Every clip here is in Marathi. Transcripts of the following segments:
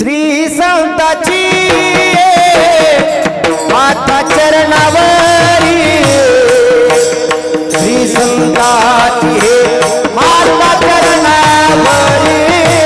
श्री संताची माता चरणावरी श्री संताची माता चरणावरी साष्टांग हे तरी दंडवत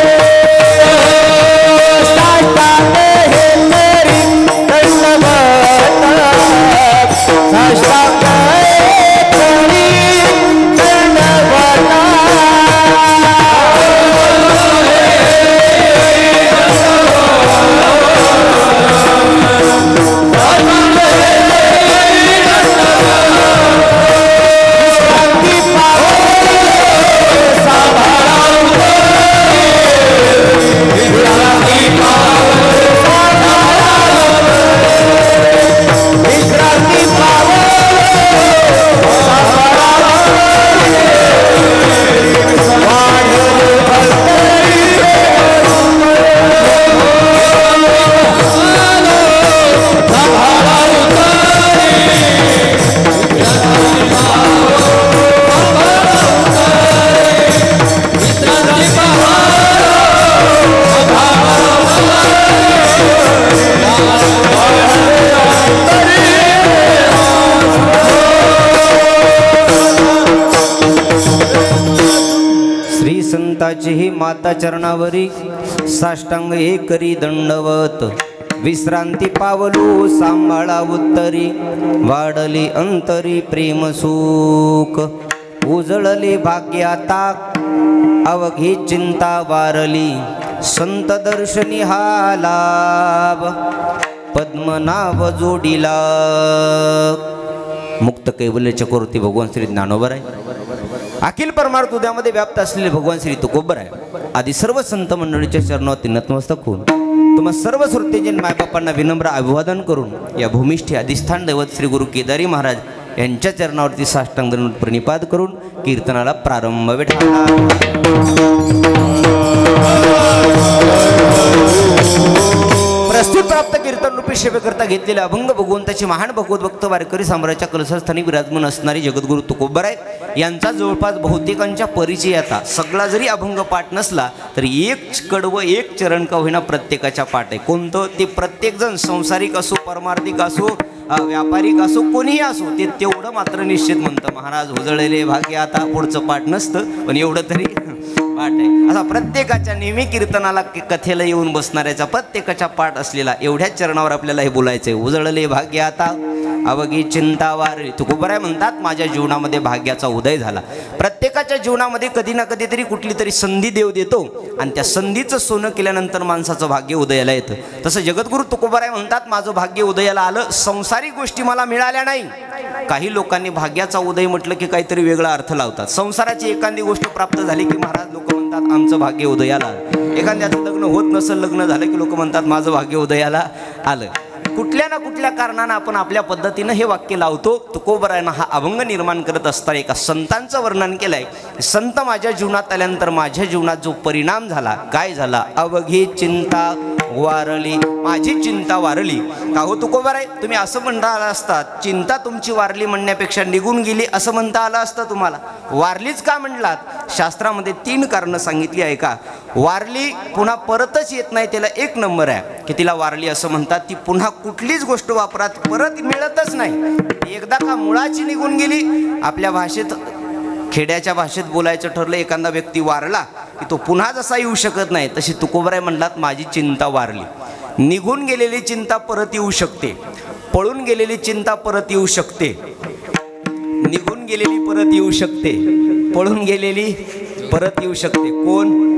साष्टांग ही माता चरणावरी साष्टांग हे करी दंडवत विश्रांती पावलो सांभाळा उत्तरी वाढली अंतरी प्रेम सुख उजळले भाग्याता अवघी चिंता वारली संत दर्शनी हा लाभ पद्मनाभ जोडीला मुक्त कैवल्य चक्रवर्ती भगवान श्री ज्ञानोबा आहे अखिल परमार्थ उद्यामध्ये व्याप्त असलेले भगवान श्री तुकोबर आहे आदी सर्व संत मंडळीच्या चरणावरती नतमस्तक होऊन तुम्हा सर्व श्रोतेजन मायबापांना विनम्र अभिवादन करून या भूमिष्ठी अधिष्ठान दैवत श्री गुरु केदारी महाराज यांच्या चरणावरती साष्टांग दंडवत प्रणिपात करून कीर्तनाला प्रारंभ भेटला। प्रस्तुत प्राप्त कीर्तन रूपी सेवेकरता घेतलेले अभंग भगवंताचे महान भगवत भक्त वारकरी साम्राज्याच्या कलशस्थानी विराजमान असणारे जगद्गुरु तुकोबर यांचा जवळपास बहुतेकांच्या परिचयाचा सगळा जरी अभंग पाठ नसला तरी एक कडवं एक चरण का होईना प्रत्येकाच्या पाठ आहे। कोणतं ते प्रत्येकजण संसारिक असो परमार्थिक असो व्यापारिक असो कोणीही असो ते तेवढं मात्र निश्चित म्हणतं महाराज उजळलेले भाग्य आता पुढचं पाठ नसतं पण एवढं तरी पाठ आहे। असा प्रत्येकाच्या नेहमी कीर्तनाला कथेला येऊन बसणाऱ्याचा प्रत्येकाच्या पाठ असलेला एवढ्याच चरणावर आपल्याला हे बोलायचंय। उजळले भाग्य आता अवघी चिंता वारली तुकोबर म्हणतात माझ्या जीवनामध्ये भाग्याचा उदय झाला। प्रत्येकाच्या जीवनामध्ये कधी ना कधी तरी कुठली तरी संधी देव देतो आणि त्या संधीचं सोनं केल्यानंतर माणसाचं भाग्य उदयाला येतं। तसं जगद्गुरु तुकोबर म्हणतात माझं भाग्य उदयाला आलं संसारिक गोष्टी मला मिळाल्या नाही। काही लोकांनी भाग्याचा उदय म्हटलं की काहीतरी वेगळा अर्थ लावतात। संसाराची एखादी गोष्ट प्राप्त झाली की महाराज लोक म्हणतात आमचं भाग्य उदयाला आलं। एखाद्याचं लग्न होत नसेल लग्न झालं की लोक म्हणतात माझं भाग्य उदयाला आलं। कुठल्या ना कुठल्या कारणानं आपण आपल्या पद्धतीनं हे वाक्य लावतो। तुकोबरायनं हा अभंग निर्माण करत असताना एका संतांचं वर्णन केलंय। संत माझ्या जीवनात आल्यानंतर माझ्या जीवनात जो परिणाम झाला काय झाला अवघी चिंता वारली माझी चिंता वारली। का हो तुकोबराय तुम्ही असं म्हणता आलं असतात चिंता तुमची वारली म्हणण्यापेक्षा निघून गेली असं म्हणता आलं असतं तुम्हाला। वारलीच का म्हणलात शास्त्रामध्ये 3 कारणं सांगितली आहे का। वारली पुन्हा परतच येत नाही त्याला एक नंबर आहे की तिला वारली असं म्हणतात ती पुन्हा कुठलीच गोष्ट वापरात परत मिळतच नाही। एकदा का मुळाची निघून गेली आपल्या भाषेत खेड्याच्या भाषेत बोलायचं ठरलं एखादा व्यक्ती वारला की तो पुन्हा जसा येऊ शकत नाही तशी तुकोबराय म्हणलात माझी चिंता वारली। निघून गेलेली चिंता परत येऊ शकते पळून गेलेली चिंता परत येऊ शकते निघून गेलेली परत येऊ शकते पळून गेलेली परत येऊ शकते। कोण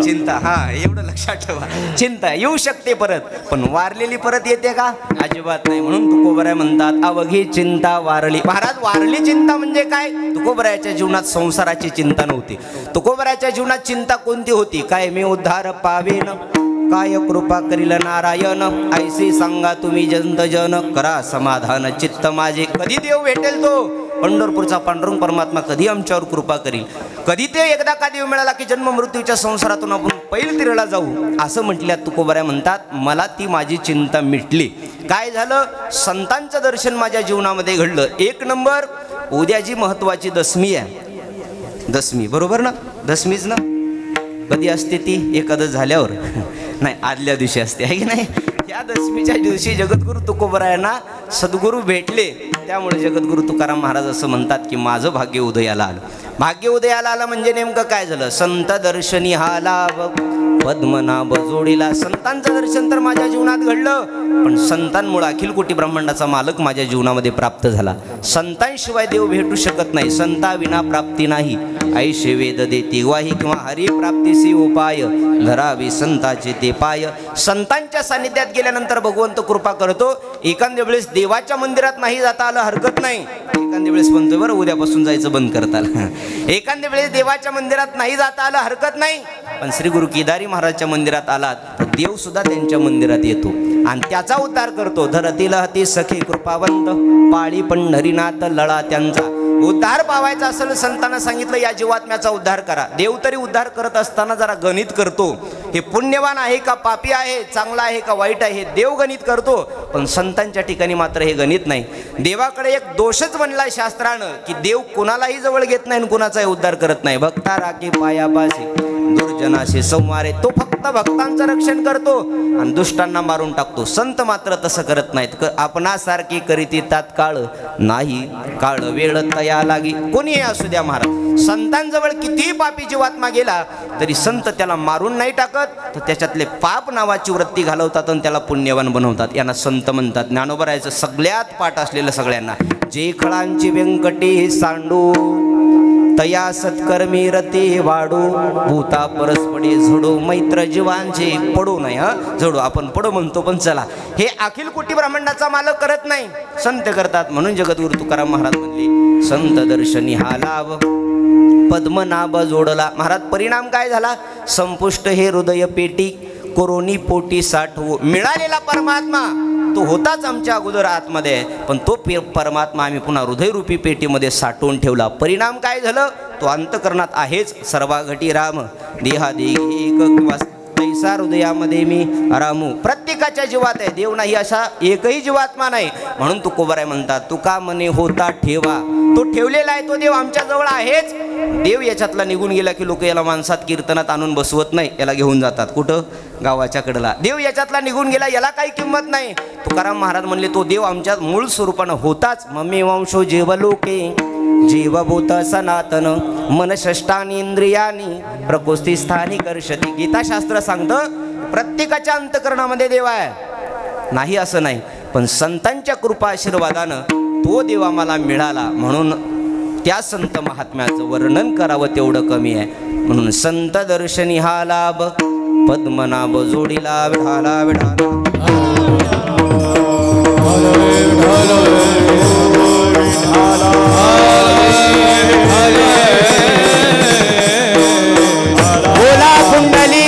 चिंता हा एवढं लक्षात ठेवा चिंता येऊ शकते परत पण वारलेली परत येते का अजिबात नाही। म्हणून तुकोबराय म्हणतात अवघी चिंता वारली। महाराज वारली चिंता म्हणजे काय तुकोबरायाच्या जीवनात संसाराची चिंता नव्हती। तुकोबरायाच्या जीवनात चिंता कोणती होती काय मी उद्धार पावेन काय कृपा करील नारायण ऐसे सांगा तुम्ही जंत जन करा समाधान चित्त माझे। कधी देव भेटेल तो पंढरपूरचा पांडुरंग परमात्मा कधी आमच्यावर कृपा करील कधी ते एकदा का देव मिळाला की जन्म मृत्यूच्या संसारातून आपण पैल तिरेला जाऊ असं म्हटल्यात तुकोबराय म्हणतात मला ती माझी चिंता मिटली। काय झालं संतांचं दर्शन माझ्या जीवनामध्ये घडलं। 1 नंबर उद्या जी महत्वाची दशमी आहे दशमी बरोबर ना दशमीच ना कधी असते ती एकादश झाल्यावर नाही, आदल्या दिवशी असते आहे की नाही. या दशमीच्या दिवशी जगद्गुरु तुकोबरायांना सद्गुरू भेटले. त्यामुळे जगद्गुरु तुकाराम महाराज असं म्हणतात की माझं भाग्य उदयाला आलं. भाग्य उदयाला आलं म्हणजे नेमकं काय झालं? संत दर्शनी हा लाभ पद्मनाभ जोडीला. संतांचं दर्शन तर माझ्या जीवनात घडलं, पण संतांमुळे अखिल कोटी ब्रह्मांडाचा मालक माझ्या जीवनामध्ये प्राप्त झाला. संतांशिवाय देव भेटू शकत नाही. संता विना प्राप्ती नाही. ऐशे वेद देती ग्वाही किंवा हरी प्राप्तीसी उपाय धरावी संताचे ते पाय. संतांच्या सानिध्यात गेल्यानंतर भगवंत कृपा करतो. एखाद्या वेळेस देवाच्या मंदिरात नाही जाता आलं हरकत नाही. एखाद्या वेळेस म्हणतोय बरं उद्यापासून जायचं बंद करता आलं. एखाद्या वेळेस देवाच्या मंदिरात नाही जाता आलं हरकत नाही, पण श्री गुरु केदारी महाराजच्या मंदिरात आलात तर देव सुद्धा त्यांच्या मंदिरात येतो आणि त्याचा उद्धार करतो. धरतील हती सखी कृपावंत पाळी पंढरीनाथ लळा त्यांचा. उद्धार पावायचा असेल संतांना सांगितलं या जीवात्म्याचा उद्धार करा. देव तरी उद्धार करत असताना जरा गणित करतो. हे पुण्यवान आहे का पापी आहे, चांगला आहे का वाईट आहे, हे देव गणित करतो. पण संतांच्या ठिकाणी मात्र हे गणित नाही. देवाकडे एक दोषच म्हणला शास्त्रानं की देव कुणालाही जवळ घेत नाही आणि कुणाचाही उद्धार करत नाही. भक्ता राखी पायापाशी दुर्जनाशी संवारे. तो फक्त भक्तांचं रक्षण करतो आणि दुष्टांना मारून टाकतो. संत मात्र तसं करत नाहीत. आपणासारखी करीती तात्काळ नाही काळ वेळ तया लागी. कोणीही असू द्या महाराज, संतांजवळ कितीही पापी जीवात्मा गेला तरी संत त्याला मारून नाही टाकत, तर त्याच्यातले पाप नावाची वृत्ती घालवतात आणि त्याला पुण्यवान बनवतात. यांना संत म्हणतात. ज्ञानोबरायचं सगळ्यात पाठ असलेलं सगळ्यांना जे खळांची व्यंकटी सांडू तया सत्कर्मी रती वाढू भूता परस्पडे झोडू मैत्र जीवांचे पडू नये. झोडू आपण पडू म्हणतो, पण चला हे अखिल कोटी ब्रह्मांडाचा मालक करत नाही, संत करतात. म्हणून जगद्गुरु तुकाराम महाराज म्हणले संत दर्शनी हा लाभ पद्मनाभ जोडला. महाराज परिणाम काय झाला? संपुष्ट हे हृदय पेटी कोरोनी पोटी साठवू. मिळालेला परमात्मा तो होताच आमच्या अगोदर आतमध्ये, पण तो परमात्मा आम्ही पुन्हा हृदयरूपी पेटीमध्ये साठवून ठेवला. परिणाम काय झालं? तो अंतकरणात आहेच सर्वाघटी राम देहादे एक तैसा हृदयामध्ये मी रामू. प्रत्येकाच्या जीवात आहे, देव नाही असा एकही जीवात्मा नाही. म्हणून तुकोबराय म्हणतात तुका मने होता ठेवा. तो ठेवलेला आहे, तो देव आमच्या जवळ आहेच. देव याच्यातला निघून गेला की लोक याला माणसात कीर्तनात आणून बसवत नाही, याला घेऊन जातात कुठं? गावाच्या कडेला. देव याच्यातला निघून गेला, याला काही किंमत नाही. तुकाराम महाराज म्हणले तो देव आमच्या मूळ स्वरूपानं होताच. मम्मी वंशो जेवलोके जीवभूत सनातन मन षष्टानी इंद्रियानी प्रकोष्ठी स्थानी कर्षती. गीताशास्त्र सांगतं प्रत्येकाच्या अंतकरणामध्ये देव आहे, नाही असं नाही. पण संतांच्या कृपा आशीर्वादानं तो देव आम्हाला मिळाला. म्हणून त्या संत महात्म्याचं वर्णन करावं तेवढं कमी आहे. म्हणून संत दर्शनी हा लाभ पद्मनाभ जोडीला विठाला विठाला. बोला कुंडली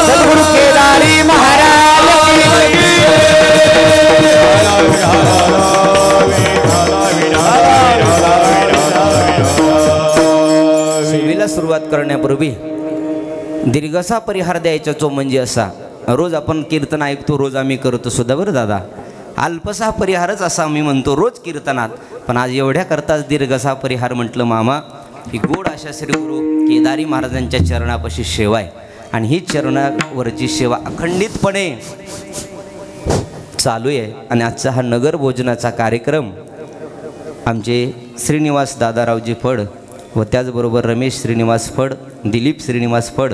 सद्गुरु केदारी महाराज सेवेला सुरुवात करण्यापूर्वी दीर्घसा परिहार द्यायचा तो म्हणजे असा. रोज आपण कीर्तन ऐकतो, रोज आम्ही करतो सुद्धा बरं दादा. अल्पसा परिहारच असा आम्ही म्हणतो रोज कीर्तनात, पण आज एवढ्या करताच दीर्घसा परिहार म्हटलं मामा. ही गोड अशा श्री गुरु केदारी महाराजांच्या चरणापाशी सेवा आहे आणि ही चरणावरची सेवा अखंडितपणे चालू आहे. आणि आजचा हा नगर भोजनाचा कार्यक्रम आमचे श्रीनिवास दादारावजी फड व त्याचबरोबर रमेश श्रीनिवास फड, दिलीप श्रीनिवास फड,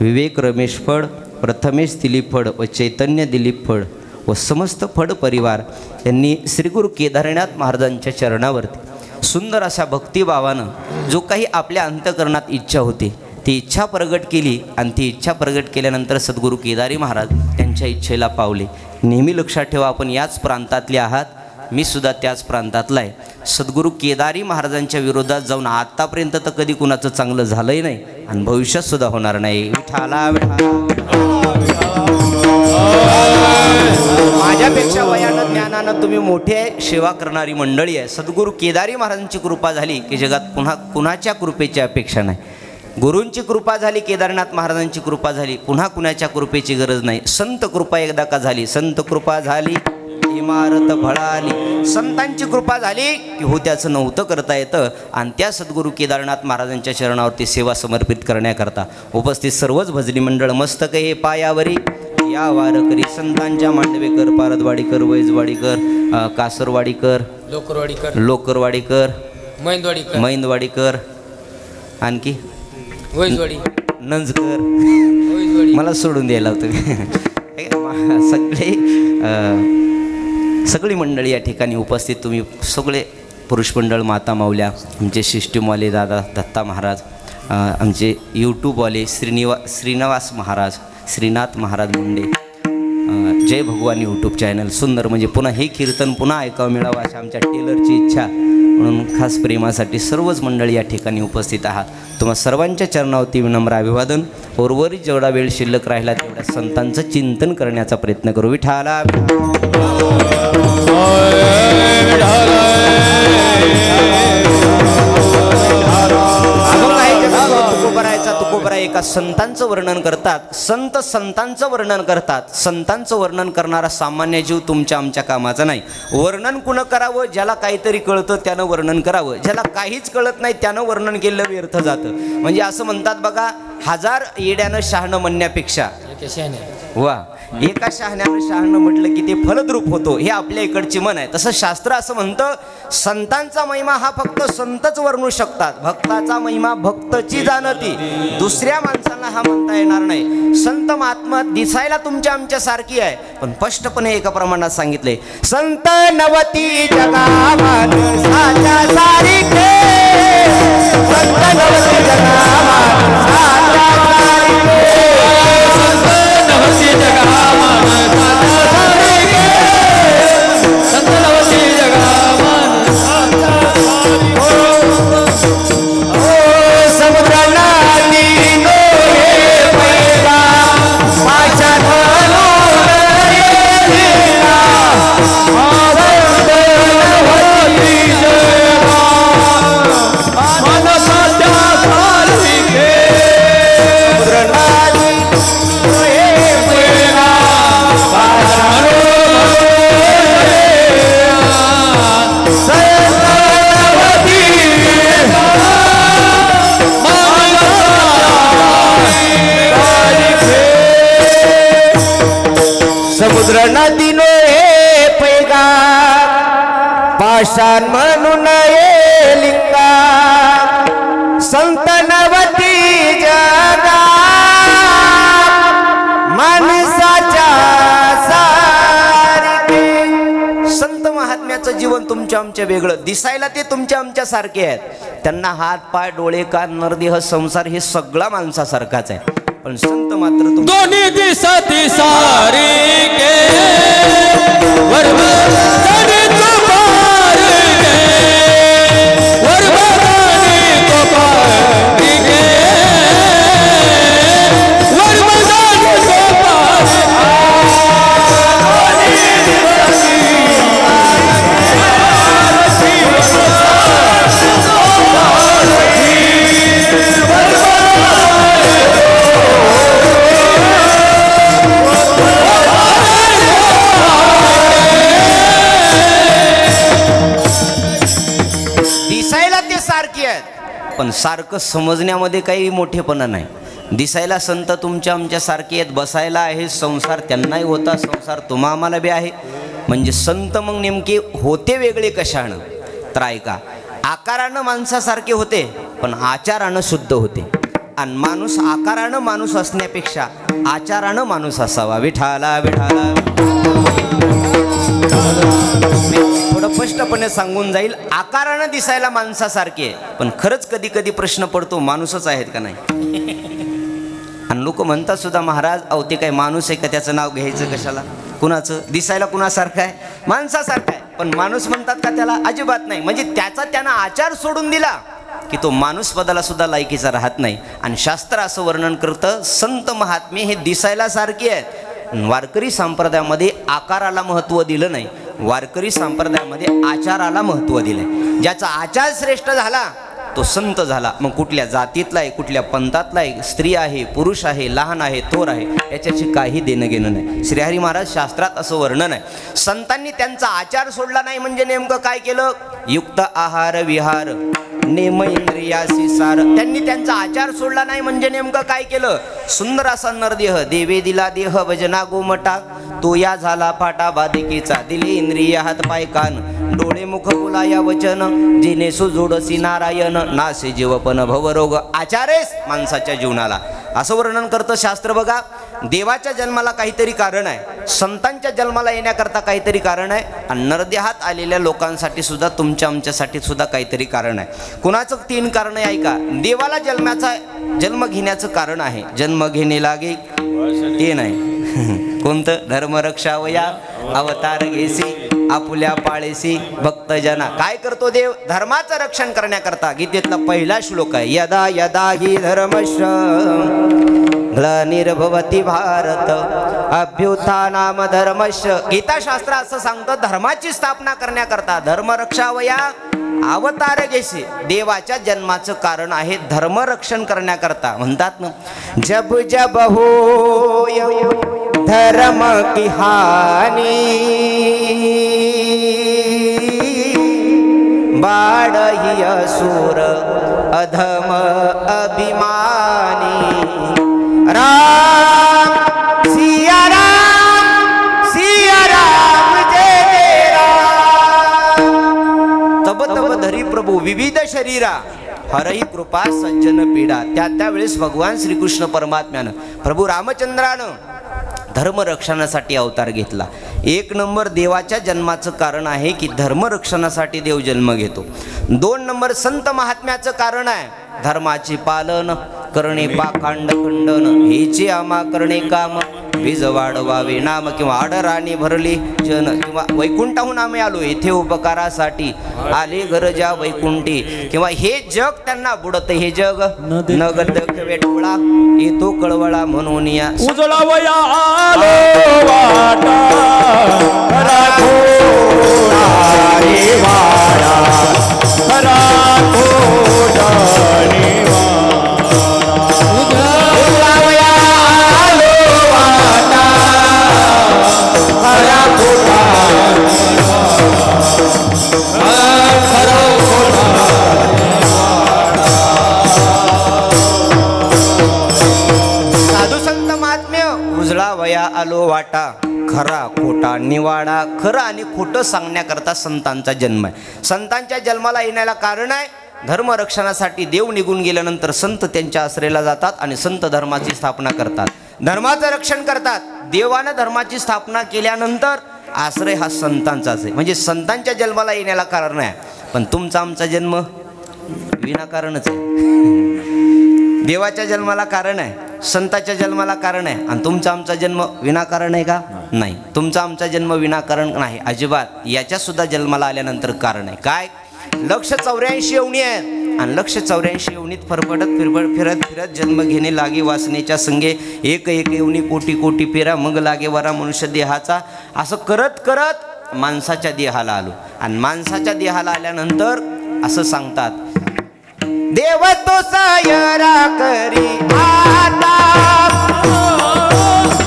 विवेक रमेश फड, प्रथमेश दिलीप फड व चैतन्य दिलीप फड व समस्त फड परिवार यांनी श्रीगुरु केदारनाथ महाराजांच्या चरणावरती सुंदर अशा भक्तिभावानं जो काही आपल्या अंतकरणात इच्छा होती ती इच्छा प्रगट केली. आणि ती इच्छा प्रगट केल्यानंतर सद्गुरु केदारी महाराज त्यांच्या इच्छेला पावले. नेहमी लक्षात ठेवा आपण याच प्रांतातले आहात, मी सुद्धा त्याच प्रांतातला आहे. सद्गुरु केदारी महाराजांच्या विरोधात जाऊन आत्तापर्यंत तर कधी कुणाचं चांगलं झालंही नाही आणि भविष्यात सुद्धा होणार नाही. विठाला माझ्यापेक्षा वयानं ज्ञानानं तुम्ही मोठे सेवा करणारी मंडळी आहे. सद्गुरु केदारी महाराजांची कृपा झाली की जगात पुन्हा कुणाच्या कृपेची अपेक्षा नाही. गुरूंची कृपा झाली, केदारनाथ महाराजांची कृपा झाली, पुन्हा कुणाच्या कृपेची गरज नाही. संत कृपा एकदा का झाली, संत कृपा झाली इमारत भळाली. संतांची कृपा झाली की हो त्याचं नव्हतं करता येतं. आणि त्या सद्गुरू केदारनाथ महाराजांच्या चरणावरती सेवा समर्पित करण्याकरता उपस्थित सर्वच भजनी मंडळ मस्तक हे पायावरी या वारकरी संतांच्या मांडवेकर, पारदवाडीकर, वैजवाडीकर, कासरवाडीकर, लोकरवाडीकर, मैंदवाडीकर, आणखी नंजकर, मला सोडून द्यायला होतं. सगळी मंडळी या ठिकाणी उपस्थित, तुम्ही सगळे पुरुष मंडळ, माता माऊल्या, आमचे सिस्टीमवाले दादा दत्ता महाराज, आमचे यूट्यूबवाले श्रीनिवास महाराज, श्रीनाथ महाराज मुंडे, जय भगवान यूट्यूब चॅनल सुंदर. म्हणजे पुन्हा हे कीर्तन पुन्हा ऐकावं मिळावं अशा आमच्या टेलरची इच्छा, म्हणून खास प्रेमासाठी सर्वच मंडळी या ठिकाणी उपस्थित आहात. तुम्हा सर्वांच्या चरणावरती विनम्र अभिवादन. उर्वरित जेवढा वेळ शिल्लक राहिला तेवढ्या संतांचं चिंतन करण्याचा प्रयत्न करू. विठाला तुकोबरा एका संतांचं वर्णन करतात. संतांचं वर्णन करतात. संतांचं वर्णन करणारा सामान्य जीव तुमच्या आमच्या कामाचा नाही. वर्णन कुणं करावं? ज्याला काहीतरी कळतं त्यानं वर्णन करावं. ज्याला काहीच कळत नाही त्यानं वर्णन केलं व्यर्थ जातं. म्हणजे असं म्हणतात बघा, 1000 येड्यानं शहाणं म्हणण्यापेक्षा वा एका शहाण्यानं शहाणं म्हटलं की ते फलद्रूप होतो. हे आपल्या इकडची मन आहे. तसं शास्त्र असं म्हणतं, संतांचा महिमा हा फक्त संतच वर्णू शकतात. भक्ताचा महिमा भक्तची जाणती, दुसऱ्या माणसांना हा म्हणता येणार नाही. संत महात्मा दिसायला तुमच्या आमच्या सारखी आहे, पण स्पष्टपणे एका प्रमाणात सांगितले, संत नवती जगामान साच्या सारिखे, संत नवती जगामान साच्या सारिखे, संत नवती जगामान साच्या सारिखे, संत नवती जगामान साच्या सारिखे. ओ समुद्राला नीनो हे पैदा माझ्या धरून येला, संत नवती जगामान साच्या सारिखे, समुद्राला नीनो हे पैदा माझ्या समुद्र नदीनो हे पैगा पाषाण म्हणून ये लिंगा, संत नवती जगा माणसाच्या सारखे. संत महात्म्याचं जीवन तुमच्या आमच्या वेगळं. दिसायला ते तुमच्या आमच्या सारखे आहेत. त्यांना हात पाय डोळे कान नरदेह संसार हे सगळा माणसासारखाच आहे. पण संत मात्र दोन्ही दिसती सारिके वरवरनी कोपारिके, वरवरनी कोपारिके, वरवरनी कोपारिके. पण सारखं समजण्यामध्ये काही मोठेपणा नाही. दिसायला संत तुमच्या आमच्या सारखे आहेत, बसायला आहे संसार त्यांनाही होता, संसार तुम्हा आम्हाला बी आहे. म्हणजे संत मग नेमके होते वेगळे कशानं? तर ऐका, आकारानं माणसासारखे होते पण आचारानं शुद्ध होते. आणि माणूस आकारानं माणूस असण्यापेक्षा आचारानं माणूस असावा. विठाला विठाला. थोडं स्पष्टपणे सांगून जाईल, आकारानं दिसायला माणसासारखे पण खरंच कधी कधी प्रश्न पडतो, माणूसच आहेत का नाही? आणि लोक म्हणतात सुद्धा, महाराज अहो ते काय माणूस आहे का, त्याचं नाव घ्यायचं कशाला? कुणाचं? दिसायला कुणासारखं आहे? माणसासारखं आहे. पण माणूस म्हणतात का त्याला? अजिबात नाही. म्हणजे त्याचा त्यानं आचार सोडून दिला की तो माणूस पदाला सुद्धा लायकीचा राहत नाही. आणि शास्त्र असं वर्णन करतं, संत महात्मे हे दिसायला सारखे आहेत. वारकरी संप्रदायामध्ये आकाराला महत्त्व दिलं नाही, वारकरी संप्रदायामध्ये आचाराला महत्त्व दिलंय. ज्याचा आचार श्रेष्ठ झाला तो संत झाला. मग कुठल्या जातीतला आहे, कुठल्या पंथातला आहे, स्त्री आहे, पुरुष आहे, लहान आहे, थोर आहे, याच्याशी काही देणं घेणं नाही. श्रीहरी महाराज शास्त्रात असं वर्णन आहे. संतांनी त्यांचा आचार सोडला नाही म्हणजे नेमकं काय केलं? युक्त आहार विहार नेम इंद्रियासी सार. त्यांनी त्यांचा आचार सोडला नाही म्हणजे नेमकं काय केलं? सुंदर असा नरदेह देवे दिला देह भजना गोमटा, तो या झाला फाटा बाधिकेचा, दिले इंद्रिय हात पाय कान, डोळे मुख बोलाया वचन, जिने सुजोडसी नारायण, नासे जीवपन भवरोग. आचारेस माणसाच्या जीवनाला, असं वर्णन करतं शास्त्र. बघा, देवाच्या जन्माला काहीतरी कारण आहे, संतांच्या जन्माला येण्याकरता काहीतरी कारण आहे, आणि नरदेहात आलेल्या लोकांसाठी सुद्धा, तुमच्या आमच्यासाठी सुद्धा काहीतरी कारण आहे. कुणाचं 3 कारण आहे ऐका. देवाला जन्म घेण्याचं कारण आहे, जन्म घेणे लागे ते नाही. कोणतं? धर्मरक्षावया अवतार घेसी आपुल्या पाळेसी भक्तजना. काय करतो देव? धर्माचं रक्षण करण्याकरता. गीतेतला पहिला श्लोक आहे, यदा यदा हि धर्मश्च ग्लानिर्भवति भारत अभ्युत्थानाम धर्मश्च. गीताशास्त्र असं सांगतं, धर्माची स्थापना करण्याकरता, धर्मरक्षावया अवतार घेसे, देवाच्या जन्माचं कारण आहे धर्मरक्षण करण्याकरता. म्हणतात ना, जब जब होय धर्म की हानी, बाळही असुर अधम अभिमानी, राम सिया राम जय राम. तब तब धरी प्रभू विविध शरीरा, हरही कृपा सज्जन पीडा. त्यावेळेस भगवान श्रीकृष्ण परमात्म्यानं, प्रभू रामचंद्रानं धर्मरक्षणासाठी अवतार घेतला. 1 नंबर देवाच्या जन्माचं कारण आहे की धर्मरक्षणासाठी देव जन्म घेतो. 2 नंबर संत महात्म्याचं कारण आहे, धर्माचे पालन करणे पाखांड खंडन, हेचे आमा करणे काम, बीज वाढवावे नाम, किंवा आडराणी भरली जन, किंवा वैकुंठाहून आम्ही आलो येथे उपकारासाठी, आले गरजा वैकुंठी, किंवा हे जग त्यांना बुडत, हे जग नगद वेटोळा येतो कळवळा म्हणून या उजळावया आलो वाटा, खरा थोडा रे वाडा, खरा थोडा रे वया आलो वाटा, खरा खोटा निवाडा. खरं आणि खोटं सांगण्याकरता संतांचा जन्म आहे. संतांच्या जन्माला येण्याला कारण आहे, धर्मरक्षणासाठी देव निघून गेल्यानंतर संत त्यांच्या आश्रयाला जातात आणि संत धर्माची स्थापना करतात, धर्माचं रक्षण करतात. देवानं धर्माची स्थापना केल्यानंतर आश्रय हा संतांचाच आहे. म्हणजे संतांच्या जन्माला येण्याला कारण आहे, पण तुमचा आमचा जन्म विनाकारणच आहे. देवाच्या जन्माला कारण आहे, संताच्या जन्माला कारण आहे, आणि तुमचा आमचा जन्म विनाकारण आहे का? नाही, तुमचा आमचा जन्म विनाकारण नाही अजिबात. याच्या सुद्धा जन्माला आल्यानंतर कारण आहे. काय? 184 योनी आहे, आणि 184 योनीत फरफडत फिरत फिरत जन्म घेणे लागे वासनेच्या संगे, एक योनी कोटी कोटी फेरा मग लागे वरा मनुष्य देहाचा. असं करत करत माणसाच्या देहाला आलो, आणि माणसाच्या देहाला आल्यानंतर असं सांगतात, देव तो सायरा करी आता,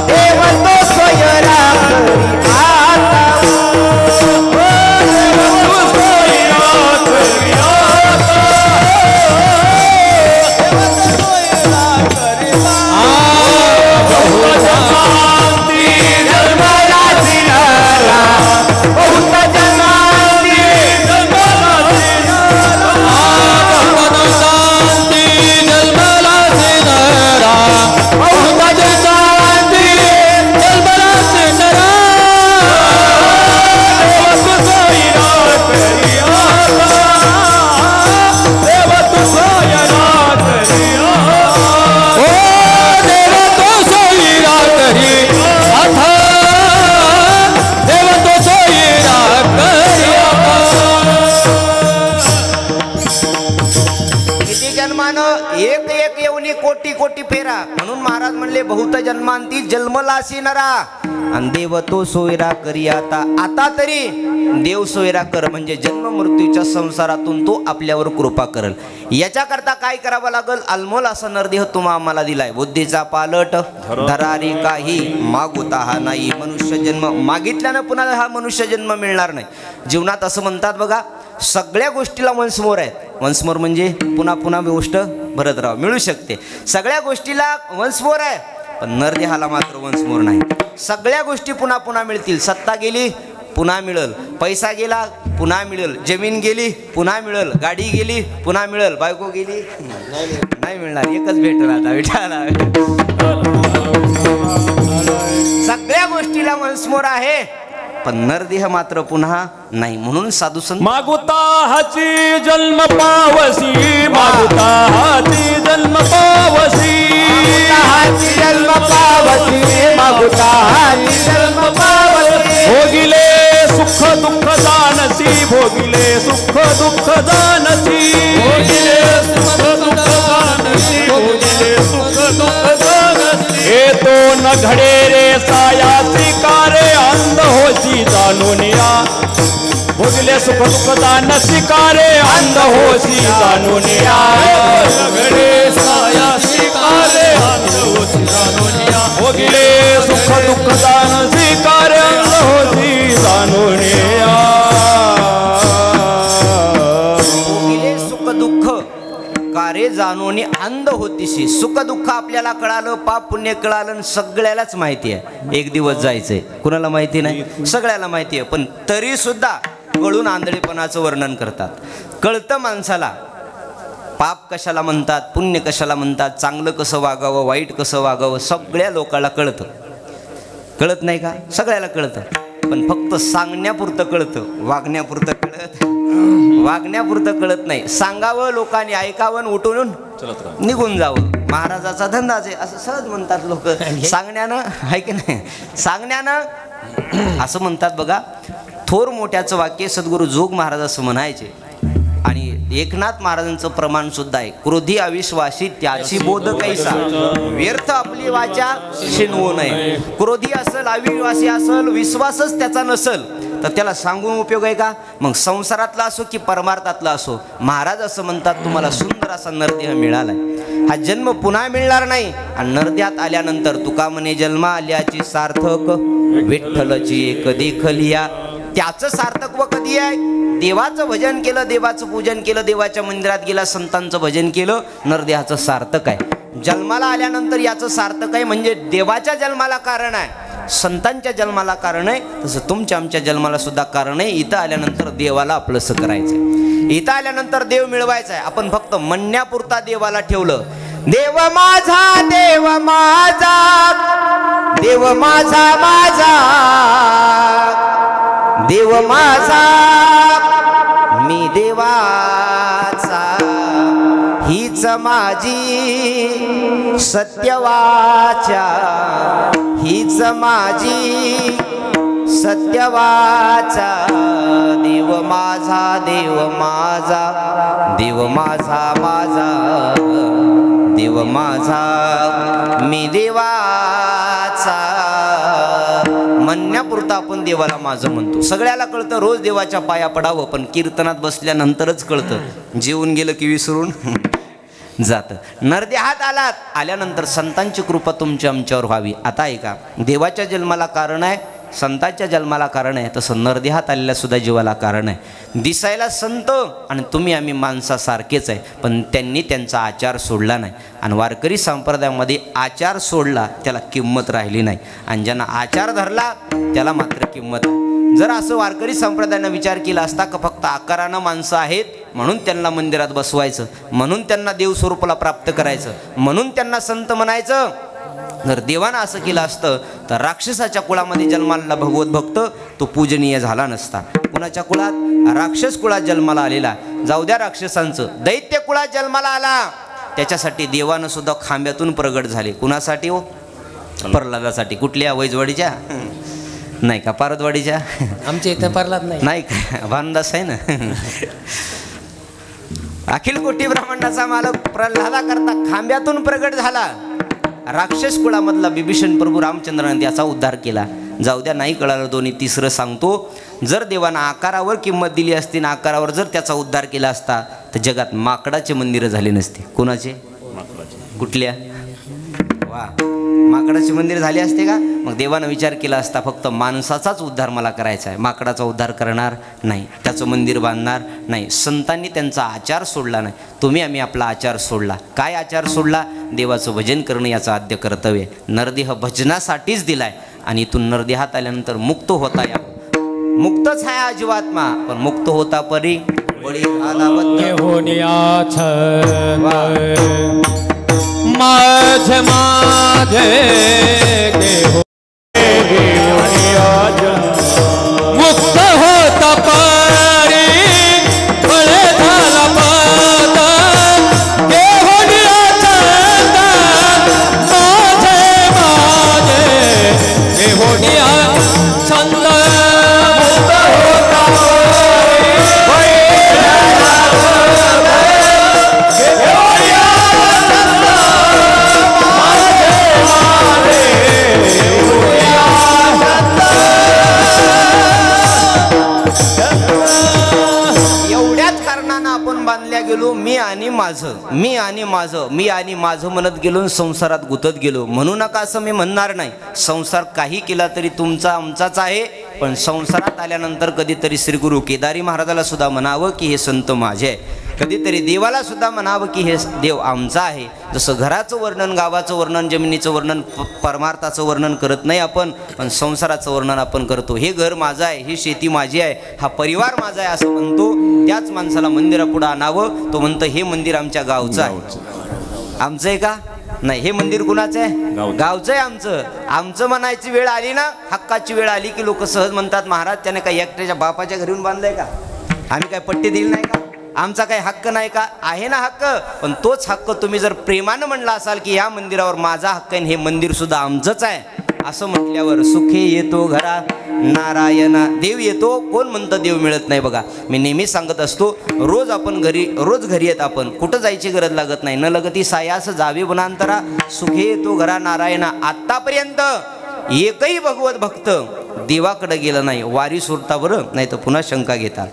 देव तो सायरा करी आता, कोटी कोटी फेरा. म्हणून महाराज म्हणले, बहुत जन्मांती जन्मलासी नरा. आणि देव तो सोयरा करी आता. आता तरी देव सोयरा कर, म्हणजे जन्म मृत्यूच्या संसारातून तो आपल्यावर कृपा करल. याच्याकरता काय करावं लागल? अनमोल असा नरदेह तुम्हा आम्हाला दिलाय. बुद्धीचा पालट धरारी काही मागुता हा नाही. मनुष्य जन्म मागितल्यानं पुन्हा हा मनुष्य जन्म मिळणार नाही. जीवनात असं म्हणतात बघा, सगळ्या गोष्टीला वंशमोर आहेत. वंशमोर म्हणजे पुन्हा पुन्हा गोष्ट भरत राहा, मिळू शकते. सगळ्या गोष्टीला वंशमोर आहे, पण नरदेहाला मात्र वंशमोर नाही. सगळ्या गोष्टी पुन्हा पुन्हा मिळतील. सत्ता गेली पुन्हा मिळेल, पैसा गेला पुन्हा मिळेल, जमीन गेली पुन्हा मिळेल, गाडी गेली पुन्हा मिळेल, बायको गेली नाही मिळणार, एकच भेटेल आता विठाला. सगळ्या गोष्टीला वंशमोर आहे, पण नरदेह मात्र पुन्हा नाही. म्हणून साधू संत मागुता हाची जन्म पावसी, मागुता हाची जन्म पावसी, जन्म पावसी, मागुता हाची जन्म पावसी. भोगिले सुख दुःख जानसी, भोगिले सुख दुःख जानसी, भोगिले सुख दुःख जानसी, भोगिले सुख दुःख जानसी. हे तो न घडे रे सायासी कारे अंध होशी जाणून या. भोगले सुख दुःख जानसी कारे अंध होशी जाणून या. घडे सायासी कारे अंध होशी जाणून या. भोगले सुख दुःख जानसी कारे अंध होशी जाणून या. भोगिले सुख दुःख कारे जाणून अंध होतीशी. सुख दुःख आपल्याला कळालं, पाप पुण्य कळालं, सगळ्यालाच माहिती आहे एक दिवस जायचंय. कुणाला माहिती नाही? सगळ्याला माहिती आहे. पण तरी सुद्धा कळून आंधळेपणाचं वर्णन करतात. कळतं माणसाला पाप कशाला म्हणतात, पुण्य कशाला म्हणतात, चांगलं कसं वागावं, वाईट कसं वागावं, सगळ्या लोकांना कळतं. कळत नाही का? सगळ्याला कळतं, पण फक्त सांगण्यापुरतं कळतं, वागण्यापुरतं कळत नाही. सांगावं, लोकांनी ऐकावं, उठून निघून जावं, महाराजाचा धंदाच आहे असं सहज म्हणतात लोक. सांगण्यानं आहे की नाही? सांगण्यानं असं म्हणतात बघा. थोर मोठ्याचं वाक्य सद्गुरू जोग महाराज असं म्हणायचे. आणि एकनाथ महाराजांचं प्रमाण सुद्धा आहे. क्रोधी अविश्वासी त्याची बोध कैसा, व्यर्थ आपली वाचा शिनवू नये. क्रोधी असल, अविश्वासी असल, विश्वासच त्याचा नसल तर त्याला सांगून उपयोग आहे का? मग संसारातला असो की परमार्थातला असो, महाराज असं म्हणतात तुम्हाला सुंदर असा नरदेह मिळालाय. हा जन्म पुन्हा मिळणार नाही. आणि नरदेहात आल्यानंतर तुका म्हणे जन्म आल्याची सार्थक विठ्ठलची एक देखलिया. त्याचं सार्थत्व कधी आहे? देवाचं भजन केलं, देवाचं पूजन केलं, देवाच्या मंदिरात गेला, संतांचं भजन केलं, नरदेहाचं सार्थक आहे. जन्माला आल्यानंतर याचं सार्थक आहे, म्हणजे देवाच्या जन्माला कारण आहे, संतांच्या जन्माला कारण आहे. तसं तुमच्या आमच्या जन्माला सुद्धा कारण आहे. इथं आल्यानंतर देवाला आपलंसं करायचं, इथं आल्यानंतर देव मिळवायचा आहे. आपण फक्त म्हणण्यापुरता देवाला ठेवलं. देव माझा, देव माझा, देव माझा माझा, देव माझा मी देवाचा, हीच माझी सत्यवाचा, हीच माझी सत्यवाचा. देव माझा, देव माझा, देव माझा माझा, देव माझा मी देवाचा. म्हणण्यापुरता आपण देवाला माझं म्हणतो. सगळ्याला कळतं रोज देवाच्या पाया पडावं, पण कीर्तनात बसल्यानंतरच कळतं. जेवून गेलं की विसरून जातं. नरदेहात आल्यानंतर संतांची कृपा तुमच्या आमच्यावर व्हावी. आता ऐका, देवाच्या जन्माला कारण आहे, संतांच्या जन्माला कारण आहे, तसं नरदेहात आलेल्या सुद्धा जीवाला कारण आहे. दिसायला संत आणि तुम्ही आम्ही माणसासारखेच आहे, पण त्यांनी त्यांचा आचार सोडला नाही. आणि वारकरी संप्रदायामध्ये आचार सोडला त्याला किंमत राहिली नाही, आणि ज्यांना आचार धरला त्याला मात्र किंमत आहे. जर असं वारकरी संप्रदायानं विचार केला असता का फक्त आकारानं माणसं आहेत म्हणून त्यांना मंदिरात बसवायचं, म्हणून त्यांना देव स्वरूपाला प्राप्त करायचं, म्हणून त्यांना संत म्हणायचं, जर देवानं असं केलं असतं तर राक्षसाच्या कुळामध्ये जन्माला भगवत भक्त तो पूजनीय झाला नसता. कुणाच्या कुळात? राक्षस कुळात जन्माला आलेला. जाऊ द्या राक्षसांचं, दैत्य कुळात जन्माला आला, त्याच्यासाठी देवानं सुद्धा खांब्यातून प्रगट झाले. कुणासाठी हो? प्रल्हादासाठी. कुठल्या? वैजवाडीच्या नाही का, पारदवाडीच्या? आमच्या इथं प्रल्हाद नाही का, भानदास आहे ना. अखिल कोटी ब्रह्मांडाचा मालक प्रल्हादा करता खांब्यातून प्रगट झाला. राक्षस कुळामधला बिभीषण प्रभू रामचंद्राने त्याचा उद्धार केला. जाऊ द्या, नाही कळालं दोन्ही. तिसरं सांगतो, जर देवानं आकारावर किंमत दिली असती ना आकारावर जर त्याचा उद्धार केला असता तर जगात माकडाचे मंदिरं झाले नसते. कोणाचे? कुठल्या? वा, माकडाचे मंदिर झाले असते का? मग देवानं विचार केला असता फक्त माणसाचाच उद्धार मला करायचा आहे, माकडाचा उद्धार करणार नाही, त्याचं मंदिर बांधणार नाही. संतांनी त्यांचा आचार सोडला नाही. तुम्ही आम्ही आपला आचार सोडला. काय आचार सोडला? देवाचं भजन करणं याचं आद्य कर्तव्य आहे. नरदेह भजनासाठीच दिलाय आणि इथून नरदेहात आल्यानंतर मुक्त होता या. मुक्तच आहे हा जीवात्मा, पण मुक्त होता परी बळी झाला बद्ध. माझे माझे मुक्त होता पारी फळे झाला पाद देवनिया छंद. माझे माझे देवनिया छंद. मुक्त होता बांधल्या गेलो. मी आणि माझं, मी आणि माझं, मी आणि माझं म्हणत गेलो, संसारात गुतत गेलो. म्हणू नका असं मी म्हणणार नाही. संसार काही केला तरी तुमचा आमचाच आहे, पण संसारात आल्यानंतर कधीतरी श्री गुरु केदारी महाराजाला सुद्धा म्हणावं की हे संत माझे आहे. कधीतरी देवाला सुद्धा म्हणावं की हे देव आमचा आहे. जसं घराचं वर्णन, गावाचं वर्णन, जमिनीचं वर्णन, परमार्थाचं वर्णन करत नाही आपण, पण संसाराचं वर्णन आपण करतो. हे घर माझं आहे, ही शेती माझी आहे, हा परिवार माझा आहे असं म्हणतो. त्याच माणसाला मंदिरापुढं आणावं, तो म्हणतं हे मंदिर आमच्या गावचं आहे. आमचं आहे का? नाही, हे मंदिर कुणाचं आहे? गावचं आहे आमचं. आमचं म्हणायची वेळ आली ना, हक्काची वेळ आली की लोक सहज म्हणतात महाराज त्याने काय एकट्याच्या बापाच्या घरी येऊन बांधलंय का? आम्ही काय पट्टी दिली नाही का? आमचा काही हक्क नाही का? आहे ना हक्क. पण तोच हक्क तुम्ही जर प्रेमानं म्हणला असाल की या मंदिरावर माझा हक्क आहे, हे मंदिर सुद्धा आमचंच आहे असं म्हटल्यावर सुखे येतो घरा नारायणा. देव येतो. कोण म्हणतं देव मिळत नाही? बघा, मी नेहमी सांगत असतो, रोज आपण रोज घरी येत, आपण कुठं जायची गरज लागत नाही. न लगती सायास जावे वनांतरा, सुखे येतो घरा नारायणा. आत्तापर्यंत एकही भगवत भक्त देवाकडे गेलं नाही. वारी सोडता बरं, नाही तर पुन्हा शंका घेतात.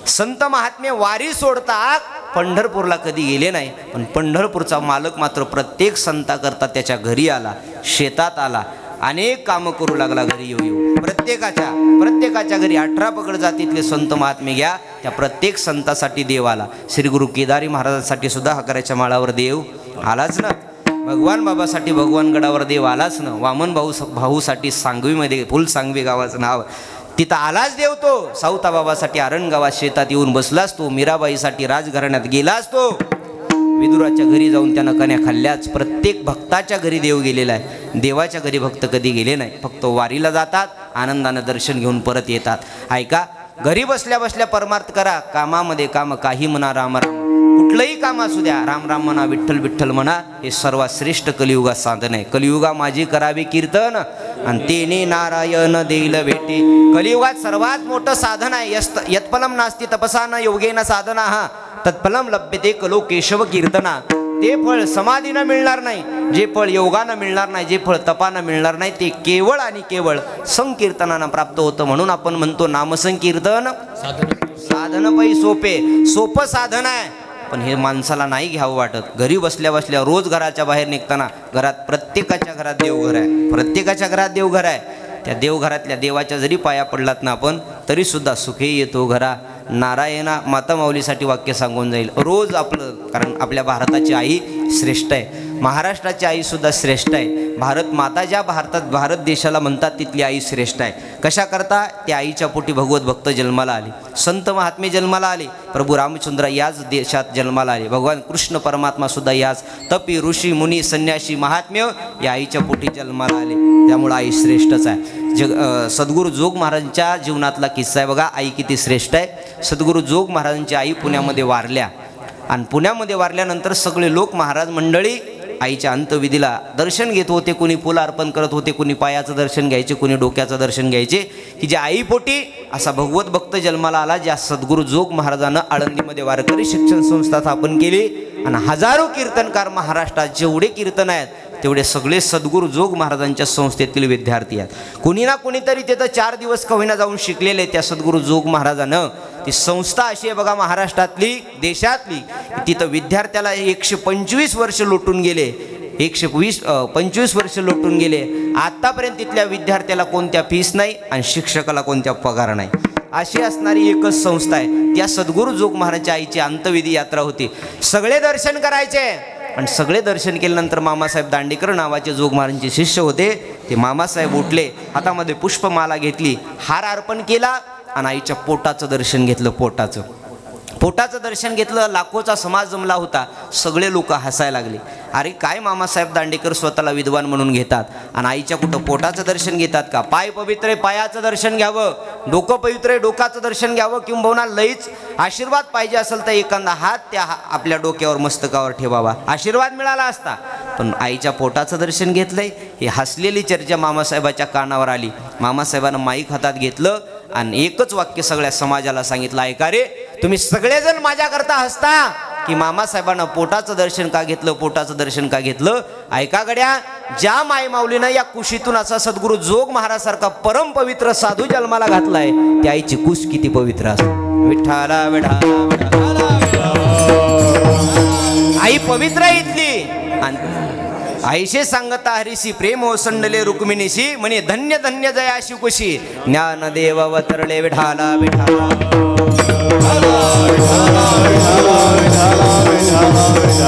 संत महात्मे वारी सोडतात, पंढरपूरला कधी गेले नाही. पण पंढरपूरचा मालक मात्र प्रत्येक संताकरता त्याच्या घरी आला, शेतात आला, अनेक कामं करू लागला. घरी येऊ येऊ प्रत्येकाच्या घरी 18 पगड जातीतले संत महात्मे घ्या, त्या प्रत्येक संतासाठी देव आला. श्री गुरु केदारी महाराजांसाठी सुद्धा हकाराच्या माळावर देव आलाच ना. भगवान बाबासाठी भगवान गडावर देव आलाच ना. वामन भाऊसाठी सांगवीमध्ये, फुल सांगवी गावाचं नाव, तिथं आलाच देव. तो सावता बाबासाठी आरण गावात शेतात येऊन बसलाच तो. मीराबाईसाठी राजघराण्यात गेलाच तो. विदुराच्या घरी जाऊन त्यानं कन्या खाल्ल्याच. प्रत्येक भक्ताच्या घरी देव गेलेला आहे. देवाच्या घरी भक्त कधी गेले नाही. फक्त वारीला जातात, आनंदानं दर्शन घेऊन परत येतात. ऐका, घरी बसल्या बसल्या परमार्थ करा. कामामध्ये काम काही म्हणा, राम राम, कुठलंही काम असू द्या, राम राम म्हणा, विठ्ठल विठ्ठल म्हणा. हे सर्वात श्रेष्ठ कलियुगात साधन आहे. कलियुगा माझी करावी कीर्तन आणि तेने नारायण देईल भेटी. कलियुगात सर्वात मोठं साधन आहे. यत्फलम नास्ति तपसा न योगेन साधना हा तत्फलम लभ्यते कलो केशव कीर्तना. ते फळ समाधीनं मिळणार नाही, जे फळ योगानं मिळणार नाही, जे फळ तपानं मिळणार नाही, ते केवळ आणि केवळ संकीर्तनानं प्राप्त होतं. म्हणून आपण म्हणतो नामसंकीर्तन साधन पै सोपे. सोपं साधन आहे, पण हे माणसाला नाही घ्यावं वाटत. घरी बसल्या बसल्या रोज घराच्या बाहेर निघताना घरात प्रत्येकाच्या घरात देवघर आहे, प्रत्येकाच्या घरात देवघर आहे. त्या देवघरातल्या देवाच्या जरी पाया पडलात ना आपण, तरीसुद्धा सुखे येतो घरा नारायणा. माता माऊलीसाठी वाक्य सांगून जाईल रोज आपलं. कारण आपल्या भारताची आई श्रेष्ठ आहे, महाराष्ट्राची आई सुद्धा श्रेष्ठ आहे. भारत माता ज्या भारत देशाला म्हणतात तिथली आई श्रेष्ठ आहे. कशा करता? त्या आईच्या पोटी भगवत भक्त जन्माला आले, संत महात्मे जन्माला आले. प्रभू रामचंद्र याच देशात जन्माला आले. भगवान कृष्ण परमात्मा सुद्धा याच तपी ऋषी मुनी संन्यासी महात्म्य या आईच्या पोटी जन्माला आले. त्यामुळं आई श्रेष्ठच आहे. सद्गुरू जोग महाराजांच्या जीवनातला किस्सा आहे बघा, आई किती श्रेष्ठ आहे. सद्गुरू जोग महाराजांची आई पुण्यामध्ये वारल्या आणि पुण्यामध्ये वारल्यानंतर सगळे लोक महाराज मंडळी आईच्या अंत्यविधीला दर्शन घेत होते. कोणी फुलं अर्पण करत होते, कोणी पायाचं दर्शन घ्यायचे, कोणी डोक्याचं दर्शन घ्यायचे. की ज्या आईपोटी असा भगवत भक्त जन्माला आला, ज्या सद्गुरू जोग महाराजानं आळंदीमध्ये वारकरी शिक्षण संस्था स्थापन केली आणि हजारो कीर्तनकार महाराष्ट्रात जेवढे कीर्तन आहेत तेवढे सगळे सद्गुरू जोग महाराजांच्या संस्थेतील विद्यार्थी आहेत. कुणी ना कुणीतरी तिथं 4 दिवस कविना जाऊन शिकलेले त्या सद्गुरू जोग महाराजानं ती संस्था अशी आहे बघा महाराष्ट्रातली देशातली, तिथं विद्यार्थ्याला 125 वर्ष लोटून गेले, 125 वर्ष लोटून गेले. आतापर्यंत तिथल्या विद्यार्थ्याला कोणत्या फीस नाही आणि शिक्षकाला कोणत्या पगार नाही. अशी असणारी एकच संस्था आहे. त्या सद्गुरू जोग महाराजांच्या आईची अंतविधी यात्रा होती. सगळे दर्शन करायचे आणि सगळे दर्शन केल्यानंतर मामासाहेब दांडेकर नावाचे जोग महाराजांचे शिष्य होते. ते मामासाहेब उठले, हातामध्ये पुष्पमाला घेतली, हार अर्पण केला आणि आईच्या पोटाचं दर्शन घेतलं. पोटाचं दर्शन घेतलं. लाखोचा समाज जमला होता. सगळे लोक हसायला लागले. अरे काय मामासाहेब दांडेकर स्वतःला विद्वान म्हणून घेतात आणि आईच्या कुठं पोटाचं दर्शन घेतात का? पाय पवित्र आहे, पायाचं दर्शन घ्यावं. डोकं पवित्र आहे, डोकाचं दर्शन घ्यावं. किंबहुना लईच आशीर्वाद पाहिजे असेल तर एखादा हात त्या आपल्या डोक्यावर मस्तकावर ठेवावा, आशीर्वाद मिळाला असता. पण आईच्या पोटाचं दर्शन घेतलंय. ही हसलेली चर्चा मामासाहेबाच्या कानावर आली. मामासाहेबानं माईक हातात घेतलं आणि एकच वाक्य सगळ्या समाजाला सांगितलं, ऐका रे, तुम्ही सगळेजण माझ्याकरता हसता की मामासाहेबांना पोटाचं दर्शन का घेतलं, पोटाचं दर्शन का घेतलं? ऐका गड्या, ज्या माय माऊलीनं या कुशीतून असा सद्गुरू जोग महाराज सारखा परम पवित्र साधू जन्माला घातलाय, त्या आईची कुश किती पवित्र असते. विठ्ठला विठ्ठला आई पवित्र आहे इथली. आणि आईशे सांगता हरीशी प्रेम ओसंडले रुक्मिणीशी, म्हणे धन्य धन्य जयाशी कुशी, ज्ञानदेव अवतरले विठाला विठाला.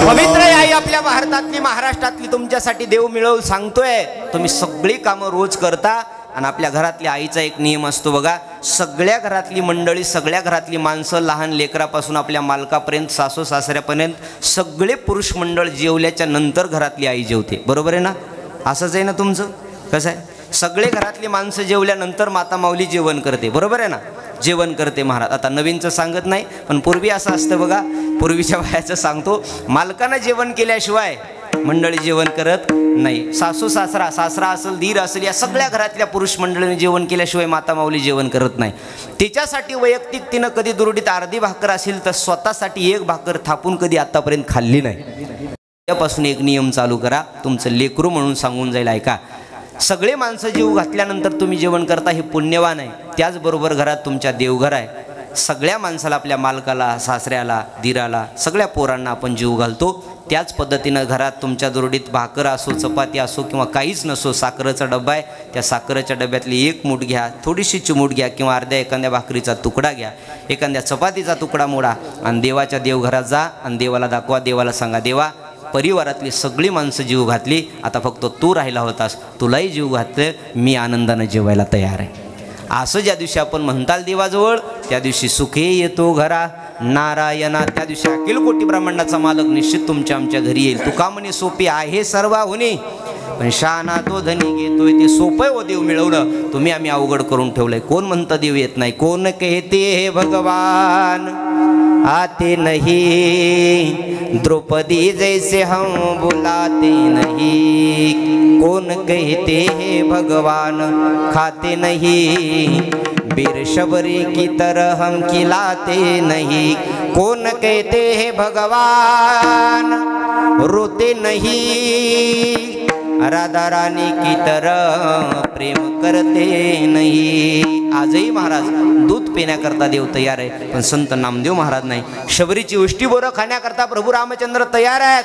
पवित्र आई आपल्या भारतातली महाराष्ट्रातली तुमच्यासाठी देव मिळवून सांगतोय. तुम्ही सगळी कामं रोज करता आणि आपल्या घरातल्या आईचा एक नियम असतो बघा, सगळ्या घरातली मंडळी, सगळ्या घरातली माणसं, लहान लेकरापासून आपल्या मालकापर्यंत, सासू सासऱ्यापर्यंत सगळे पुरुष मंडळ जेवल्याच्या नंतर घरातली आई जेवते. बरोबर आहे ना? असंच आहे ना तुमचं? कसं आहे? सगळे घरातली माणसं जेवल्यानंतर माता माऊली जेवण करते. बरोबर आहे ना? जेवण करते महाराज. आता नवीनचं सांगत नाही, पण पूर्वी असं असतं बघा, पूर्वीच्या वयाचं सांगतो, मालकानं जेवण केल्याशिवाय मंडळी जेवण करत नाही. सासू सासरा, सासरा असेल, दीर असेल, या सगळ्या घरातल्या पुरुष मंडळीने जेवण केल्याशिवाय माता माऊली जेवण करत नाही. तिच्यासाठी वैयक्तिक तिनं कधी दुरडीत अर्धी भाकर असेल तर स्वतःसाठी एक भाकर थापून कधी आतापर्यंत खाल्ली नाही. त्यापासून एक नियम चालू करा, तुमचं लेकरू म्हणून सांगून जाईल. ऐका, सगळे माणसं जीव घातल्यानंतर तुम्ही जेवण करता हे पुण्यवान आहे. त्याचबरोबर घरात तुमच्या देवघर आहे. सगळ्या माणसाला, आपल्या मालकाला, सासऱ्याला, दिराला, सगळ्या पोरांना आपण जीव घालतो. त्याच पद्धतीनं घरात तुमच्या दुरडीत भाकर असो, चपाती असो किंवा काहीच नसो, साखरेचा डबा आहे, त्या साखरेच्या डब्यातली एक मूठ घ्या, थोडीशी चिमूट घ्या किंवा अर्ध्या एखाद्या भाकरीचा तुकडा घ्या, एखाद्या चपातीचा तुकडा मोडा आणि देवाच्या देवघरात जा आणि देवाला दाखवा. देवाला सांगा, देवा, परिवारातली सगळी माणसं जीव घातली, आता फक्त तू राहिला होतास, तुलाही जीव घातलं, मी आनंदानं जेवायला तयार आहे. असं ज्या दिवशी आपण म्हणताल देवाजवळ, त्या दिवशी सुखे येतो घरा नारायणा. त्या दिवशी अखिल कोटी ब्रह्मांडाचा मालक निश्चित तुमच्या आमच्या घरी येईल. तुका म्हणे सोपी आहे सर्वाहुनी, पण शहाणा तो धनी घेतोय ते सोपं हो देव मिळवलं, तुम्ही आम्ही अवघड करून ठेवलंय. कोण म्हणतं देव येत नाही? कोण कहते हे भगवान आते नहीं, द्रौपदी जैसे हम बुलाते नहीं. कौन कहते हे भगवान खाते नहीं, बीर शबरी की तरह हम खिलाते नहीं. कौन कहते हे भगवान रोते नहीं, राधा रानी की तरह प्रेम करते नहीं. आजही महाराज दूध पिण्याकरता देव तयार आहे, पण संत नामदेव महाराज नाही. शबरीची उष्टी बोरं खाण्याकरता प्रभू रामचंद्र तयार आहेत,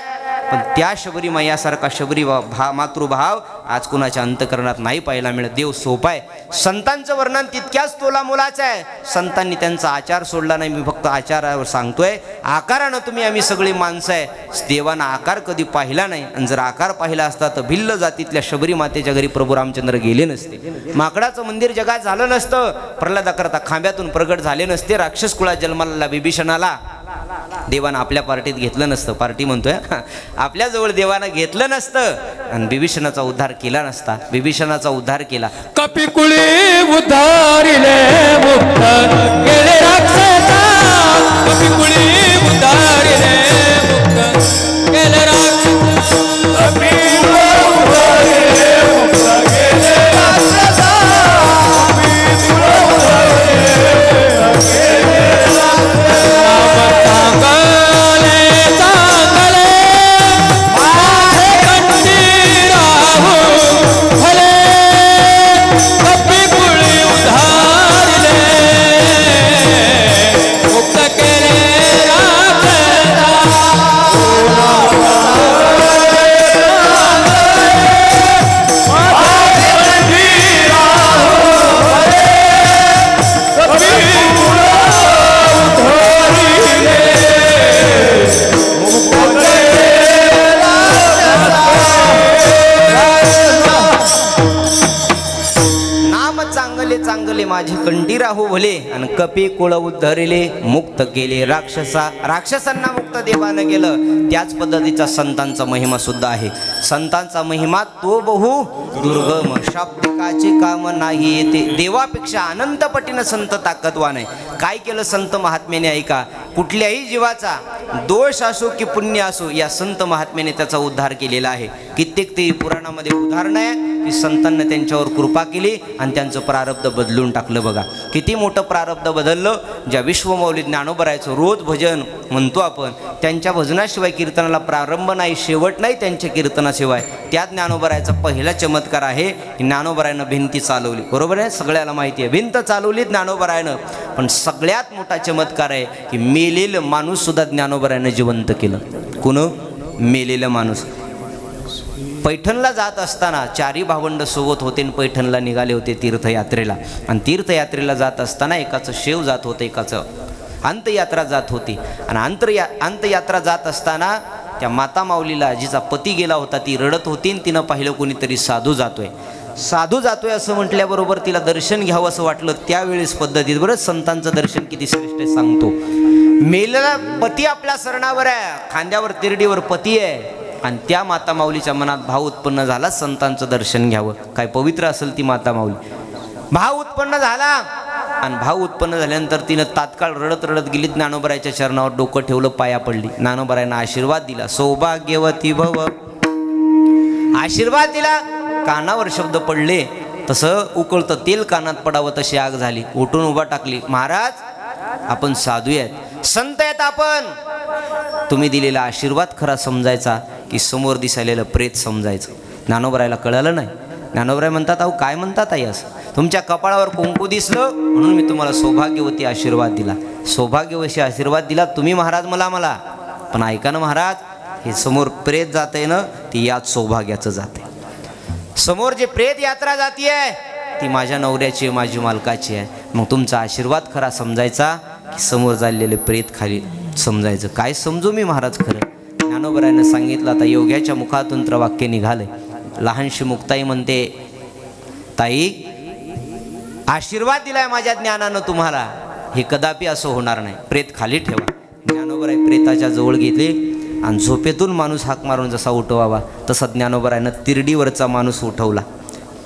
पण त्या शबरी मैयासारखा शबरी मातृभाव आज कुणाच्या अंतकरणात नाही पाहायला मिळत. देव सोपा आहे. संतांचं वर्णन तितक्याच तोला मुलाचं आहे. संतांनी त्यांचा आचार सोडला नाही. मी फक्त आचारावर सांगतोय. आकारानं तुम्ही आम्ही सगळी माणसं आहे. देवानं आकार कधी पाहिला नाही, आणि जर आकार पाहिला असता तर भिल्ल जातीतल्या शबरी मातेच्या घरी प्रभू रामचंद्र गेले नसते. माकडाचं मंदिर जगात झालं नसतं. प्रल्हादाकरता खांब्यातून प्रगट झाले नसते. राक्षस कुळात जन्माला विभीषणाला देवानं आपल्या पार्टीत घेतलं नसतं. पार्टी म्हणतोय, आपल्याजवळ देवानं घेतलं नसतं आणि विभीषणाचा उद्धार केला नसता. विभीषणाचा उद्धार केला. कपिकुळी उद्धारिले मुक्त केले राक्षसा, कपिकुळी उद्धारिले मुक्त केले राक्षसा, कपिकुळी उद्धारिले मुक्त केले राक्षसा, कपिकुळी उद्धारिले केले राक्षसा. चांगले चांगले माझे कंठी कंठी राहू भले आणि कपी कुळ उद्धरिले मुक्त केले राक्षसांना मुक्त देवानं केलं. त्याच पद्धतीचा संतांचा महिमा सुद्धा आहे. संतांचा महिमा तो बहु दुर्गम, शाब्दिकाचे काम नाही येते. देवापेक्षा अनंत पटीनं संत ताकदवान आहे. काय केलं संत महात्म्याने ऐका. कुठल्याही जीवाचा दोष असो की पुण्य असो या संत महात्म्याने त्याचा उद्धार केलेला आहे. कित्येक ते पुराणामध्ये उदाहरण आहे की संतांना त्यांच्यावर कृपा केली आणि त्यांचं प्रारब्ध बदलून टाकलं. बघा किती मोठं प्रारब्ध बदललं. ज्या विश्वमौली ज्ञानोबरायचं रोज भजन म्हणतो आपण, त्यांच्या भजनाशिवाय कीर्तनाला प्रारंभ नाही शेवट नाही त्यांच्या कीर्तनाशिवाय. त्या ज्ञानोबरायचा पहिला चमत्कार आहे की ज्ञानोबरायनं भिंती चालवली. बरोबर आहे, सगळ्याला माहिती आहे भिंत चालवली ज्ञानोबरायनं. पण सगळ्यात मोठा चमत्कार आहे की मेलेलं माणूस सुद्धा ज्ञानोबरायनं जिवंत केलं. कोण? मेलेलं माणूस. पैठणला जात असताना चारी भावंड सोबत होते आणि पैठणला निघाले होते तीर्थयात्रेला. आणि तीर्थयात्रेला जात असताना एकाचं शेव जात होतं, एकाचं अंतयात्रा जात होती. आणि अंतयात्रा जात असताना त्या माता माऊलीला जिचा पती गेला होता ती रडत होती आणि तिनं पाहिलं कोणीतरी साधू जातोय असं म्हटल्याबरोबर तिला दर्शन घ्यावं असं वाटलं. त्यावेळेस पद्धतीत बरं संतांचं दर्शन किती श्रेष्ठ आहे सांगतो. मेलेला पती आपल्या सरणावर आहे, खांद्यावर तिरडीवर पती आहे आणि त्या माता माऊलीच्या मनात भाव उत्पन्न झाला संतांचं दर्शन घ्यावं. काय पवित्र असेल ती माता माऊली. भाव उत्पन्न झाला आणि भाव उत्पन्न झाल्यानंतर तिनं तात्काळ रडत रडत गेली ज्ञानोबरायच्या चरणावर डोकं ठेवलं, पाया पडली. ज्ञानोबरायांना आशीर्वाद दिला, सौभाग्यवती भव आशीर्वाद दिला. कानावर शब्द पडले, तसं उकळतं तेल कानात पडावं तशी आग झाली. उठून उभा टाकली. महाराज आपण साधू आहेत, संत आहेत आपण. तुम्ही दिलेला आशीर्वाद खरा समजायचा की समोर दिसायलेलं प्रेत समजायचं. ज्ञानोबरायला कळलं नाही. ज्ञानोबराय म्हणतात, अहो काय म्हणतात आई असं? तुमच्या कपाळावर कुंकू दिसलं म्हणून मी तुम्हाला सौभाग्यवती आशीर्वाद दिला. सौभाग्यवती आशीर्वाद दिला तुम्ही महाराज मला. पण ऐका ना महाराज, हे समोर प्रेत जात आहे ना ती याच सौभाग्याचं जात आहे. समोर जे प्रेत यात्रा जाती आहे ती माझ्या नवऱ्याची आहे, माझी मालकाची आहे. मग तुमचा आशीर्वाद खरा समजायचा की समोर चाललेले प्रेत खाली समजायचं. काय समजू मी महाराज खरं? ज्ञानोबरायनं सांगितलं. आता योग्याच्या मुखातून तर वाक्य निघाले. लहानशी मुक्ताई म्हणते, ताई आशीर्वाद दिलाय माझ्या ज्ञानानं तुम्हाला, हे कदापि असं होणार नाही. प्रेत खाली ठेवा. ज्ञानोबराय प्रेताच्या जवळ घेतले आणि झोपेतून माणूस हाक मारून जसा उठवावा तसा ज्ञानोबरायनं तिरडीवरचा माणूस उठवला.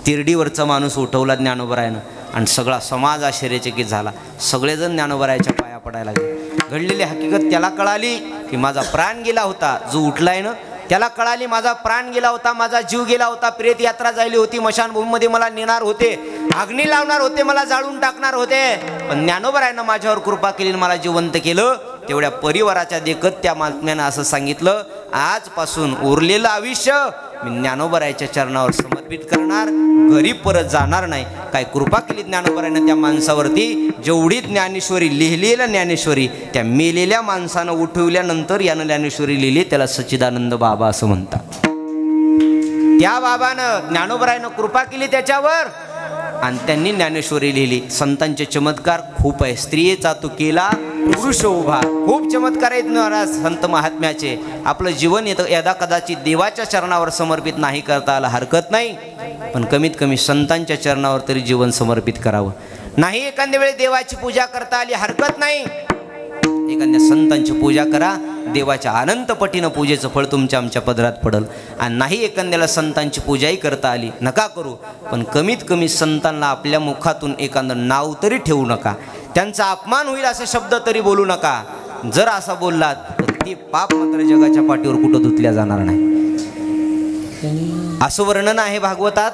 तिरडीवरचा माणूस उठवला ज्ञानोबरायनं आणि सगळा समाज आश्चर्यचकित झाला. सगळेजण ज्ञानोबरायच्या पाया पडायला लागले. घडलेली हकीकत त्याला कळाली की माझा प्राण गेला होता. जो उठलाय ना त्याला कळाली माझा प्राण गेला होता, माझा जीव गेला होता. प्रेत यात्रा जायली होती, मशानभूमीमध्ये मला नेणार होते, अग्नी लावणार होते, मला जाळून टाकणार होते. पण ज्ञानोबरायनं माझ्यावर कृपा केली, मला जिवंत केलं. तेवढ्या परिवाराच्या देखत त्या महात्म्यानं असं सांगितलं, आजपासून उरलेलं आयुष्य मी ज्ञानोबरायच्या चरणावर समर्पित करणार, घरी परत जाणार नाही. काय कृपा केली ज्ञानोबरायनं त्या माणसावरती. जेवढी ज्ञानेश्वरी लिहिलेल्या ज्ञानेश्वरी त्या मेलेल्या माणसानं उठवल्यानंतर यानं ज्ञानेश्वरी लिहिली, त्याला सच्चिदानंद बाबा असं म्हणतात. त्या बाबानं ज्ञानोबरायनं कृपा केली त्याच्यावर आणि त्यांनी ज्ञानेश्वरी लिहिली. संतांचे चमत्कार खूप आहे. स्त्रियेचा तो केला पुरुष उभा. खूप चमत्कार आहेत महाराज संत महात्म्याचे. आपलं जीवन यदा कदाचित देवाच्या चरणावर समर्पित नाही करता आलं हरकत नाही, पण कमीत कमी संतांच्या चरणावर तरी जीवन समर्पित करावं. नाही एखाद्या वेळी देवाची पूजा करता आली हरकत नाही, एखाद्या संतांची पूजा करा. देवाच्या अनंत पटीनं पूजेचं फळ तुमच्या आमच्या पदरात पडल. आणि नाही एखाद्याला संतांची पूजाही करता आली नका करू, पण कमीत कमी संतांना आपल्या मुखातून एखादं नाव तरी ठेवू नका. त्यांचा अपमान होईल असे शब्द तरी बोलू नका. जर असा बोललात तर ते पाप मात्र जगाच्या पाठीवर कुठं धुतल्या जाणार नाही. असं वर्णन आहे भागवतात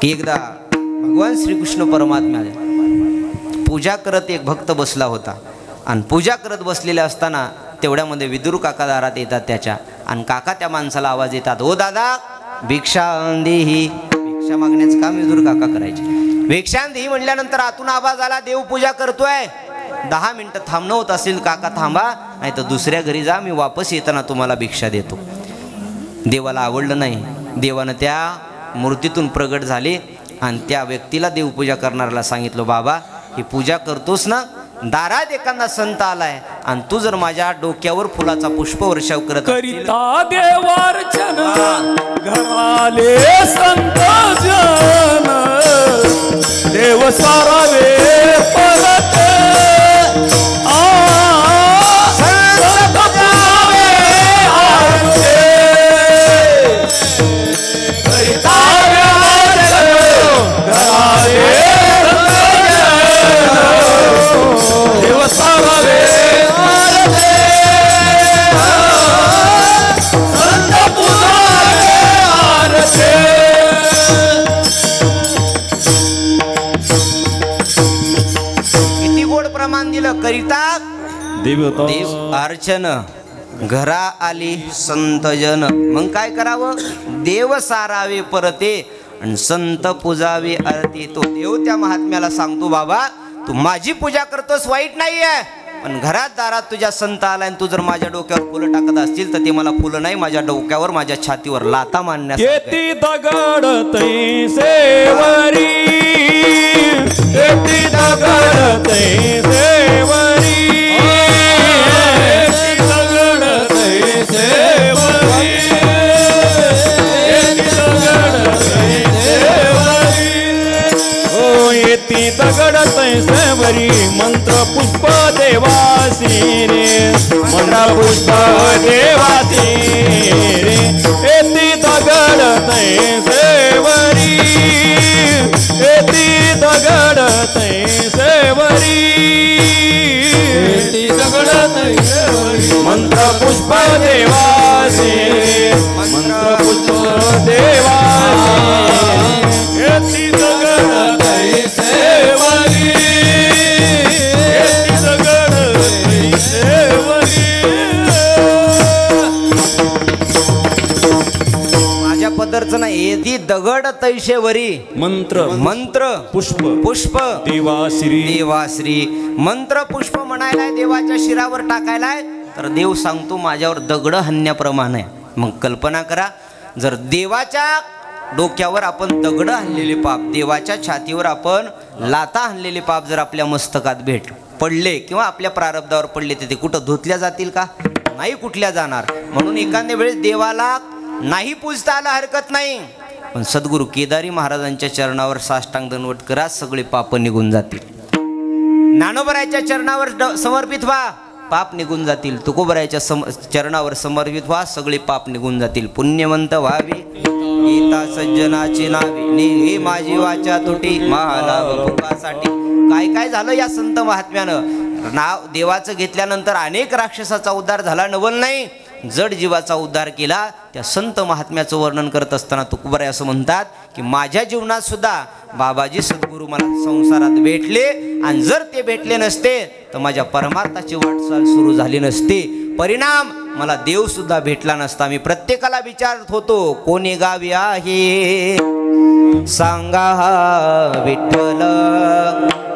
की एकदा भगवान श्रीकृष्ण परमात्मा पूजा करत एक भक्त बसला होता. आणि पूजा करत बसलेले असताना तेवढ्यामध्ये विदुर काका दारात येतात त्याच्या. आणि काका त्या माणसाला आवाज येतात, ओ दादा भिक्षा देही. भिक्षा मागण्याचं काम विदुर काका करायचे. भिक्षा देही म्हटल्यानंतर आतून आवाज आला, देव पूजा करतोय. 10 मिनिटं थांबणं होत असेल काका थांबा, नाही तर दुसऱ्या घरी जा, मी वापस येताना तुम्हाला भिक्षा देतो. देवाला आवडलं नाही. देवानं त्या मूर्तीतून प्रगट झाले आणि त्या व्यक्तीला देवपूजा करणाऱ्याला सांगितलं, बाबा ही पूजा करतोस ना, दारात एखादा संत आलाय आणि तू जर माझ्या डोक्यावर फुलाचा पुष्पवर्षाव करिता देवार्चन घराले संत जन देव सारावे परत संत पुजावे आरते करिता घरारे देव सारावे आरते संत पुजावे आरते किती गोड प्रमाण दिलं करिता देवता देव अर्चन घरा आली संत जन. मग काय करावं? देव सारावे परते आणि संत पूजावे आरती. तो देव त्या महात्म्याला सांगतो, बाबा तू माझी पूजा करतोस वाईट नाहीये, पण घरात दारात तुझ्या संत आलाय आणि तू जर माझ्या डोक्यावर फुलं टाकत असतील तर ते मला फुलं नाही, माझ्या डोक्यावर माझ्या छातीवर लाता मारण्यास. येती दगड तैसेवरी येती दगड तैसेवरी येती दगड तैसेवरी येती दगड तैसेवरी ओ येती दगड तैसेवरी मंत्र पुष्प देवासी रे मंत्र पुष्प देवासी रे येती दगड तैसेवरी येती दगड तैसेवरी येती दगड तैसेवरी मंत्र पुष्प देवासी मंत्र पुष्प देवासी येती दगड तैसेवरी येती दगड तैसेवरी. माझ्या पदरचं नाही, येती दगड तैसेवरी मंत्र मंत्र पुष्प पुष्प देवाश्री देवाश्री. मंत्र पुष्प म्हणायलाय, देवाच्या शिरावर टाकायलाय, तर देव सांगतो माझ्यावर दगड हाणण्याप्रमाणे. मग कल्पना करा, जर देवाच्या डोक्यावर आपण दगड हाणलेले पाप, देवाच्या छातीवर आपण लाता हाणलेले पाप जर आपल्या मस्तकात भेट पडले किंवा आपल्या प्रारब्धावर पडले, तर ते कुठं धुतल्या जातील का? नाही कुठल्या जाणार. म्हणून एखाद्या वेळेस देवाला नाही पूजता आला हरकत नाही, पण सद्गुरू केदारी महाराजांच्या चरणावर साष्टांग दंडवत करा, सगळे पाप निघून जातील. ज्ञानोबरायाच्या चरणावर समर्पित व्हा, पाप निघून जातील. तुकोबरायाच्या चरणावर समर्पित व्हा, सगळे पाप निघून जातील. पुण्यवंत व्हावे गीता सज्जनाची नावे, निघे माझी वाचा तुटी महालाभ भोगासाठी. काय काय झालं या संत महात्म्यानं? नाव देवाचं घेतल्यानंतर अनेक राक्षसाचा उद्धार झाला, नवल नाही, जड जीवाचा उद्धार केला. त्या संत महात्म्याचं वर्णन करत असताना तुकोबराय असं म्हणतात की माझ्या जीवनात सुद्धा बाबाजी सद्गुरू मला संसारात भेटले, आणि जर ते भेटले नसते तर माझ्या परमार्थाची वाटचाल सुरू झाली नसती. परिणाम मला देव सुद्धा भेटला नसता. मी प्रत्येकाला विचारत होतो, कोणी गावी आहे सांगा विठ्ठल,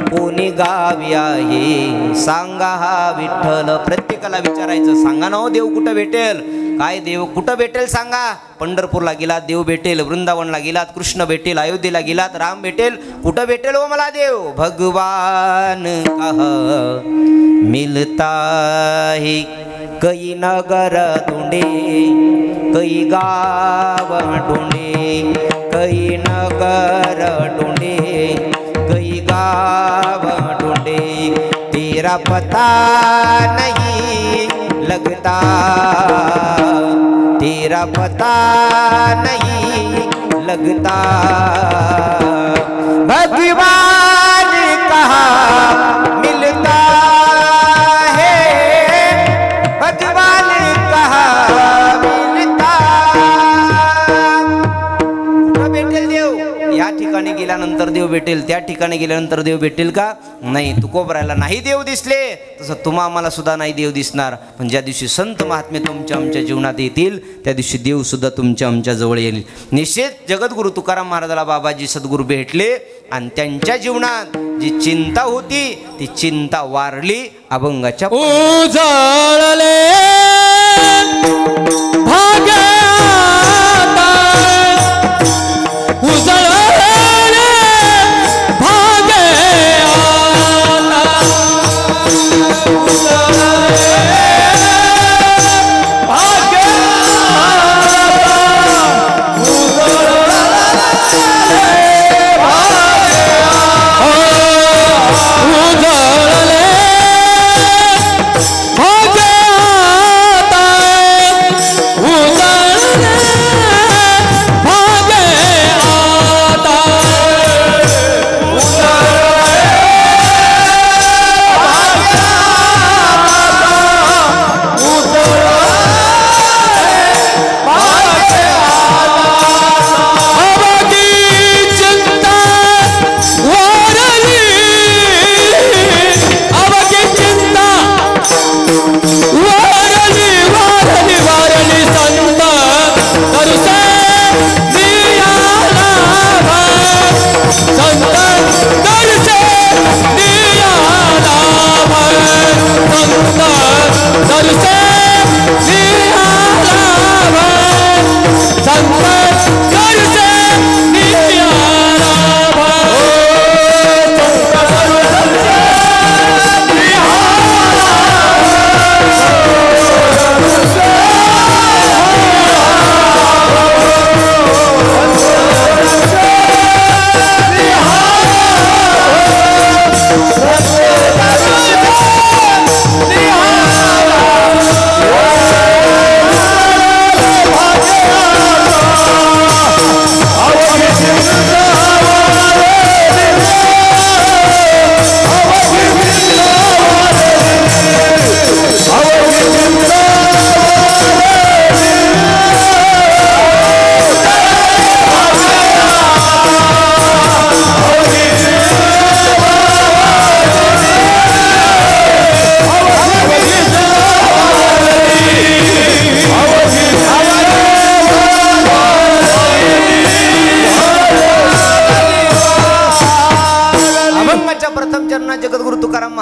कोणी गावी आहे सांगा विठ्ठल. प्रत्येकाला विचारायचं, सांगा ना हो देव कुठं भेटेल? काय देव कुठं भेटेल सांगा? पंढरपूरला गेलात देव भेटेल, वृंदावनला गेलात कृष्ण भेटेल, अयोध्येला गेलात राम भेटेल, कुठं भेटेल हो मला देव? भगवान कहा मिलता है कई नगर ढूंढे, कई गाव ढूंढे, कई नगर ढूंढे, कई गाव ढूंढे, तेरा पता नहीं लगता, तेरा पता नहीं लगता. भगवान कहाँ मिलता है, भगवान कहाँ मिलता. कुठं भेटेल देव? या ठिकाणी गेल्यानंतर देव भेटेल, त्या ठिकाणी गेल्यानंतर देव भेटेल का? नाही. तुकोबरायला नाही देव दिसले, तसं तुम्हा आम्हाला सुद्धा नाही देव दिसणार. पण ज्या दिवशी संत महात्मे तुमच्या आमच्या जीवनात येतील, त्या दिवशी देव सुद्धा तुमच्या आमच्या जवळ येईल. निश्चित जगद्गुरु तुकाराम महाराजाला बाबाजी सद्गुरू भेटले, आणि त्यांच्या जीवनात जी चिंता होती ती चिंता वारली. अभंगाच्या उजाळले भाग्य उजाळले भाग्य भाग्य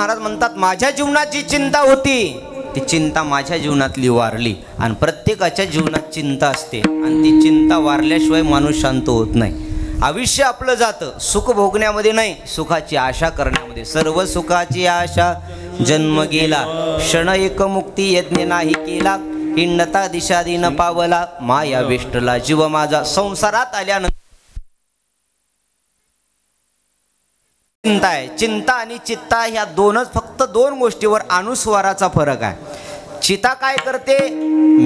महाराज म्हणतात माझ्या जीवनाची चिंता होती, ती चिंता माझ्या जीवनातली वारली. आणि प्रत्येकाच्या जीवनात चिंता असते आणि ती चिंता वारल्याशिवाय माणूस शांत होत नाही. आयुष्य आपलं जातं सुख भोगण्यामध्ये नाही, सुखाची आशा करण्यामध्ये. सर्व सुखाची आशा जन्म गेला, क्षण एक मुक्ती यज्ञ नाही केला. हिंडता दिशा दिन पावला, माया वेष्टला जीव माझा. संसारात आल्यानंतर चिंता आहे. चिंता आणि चित्ता ह्या दोनच, फक्त दोन गोष्टीवर अनुस्वाराचा फरक आहे. चिता काय करते,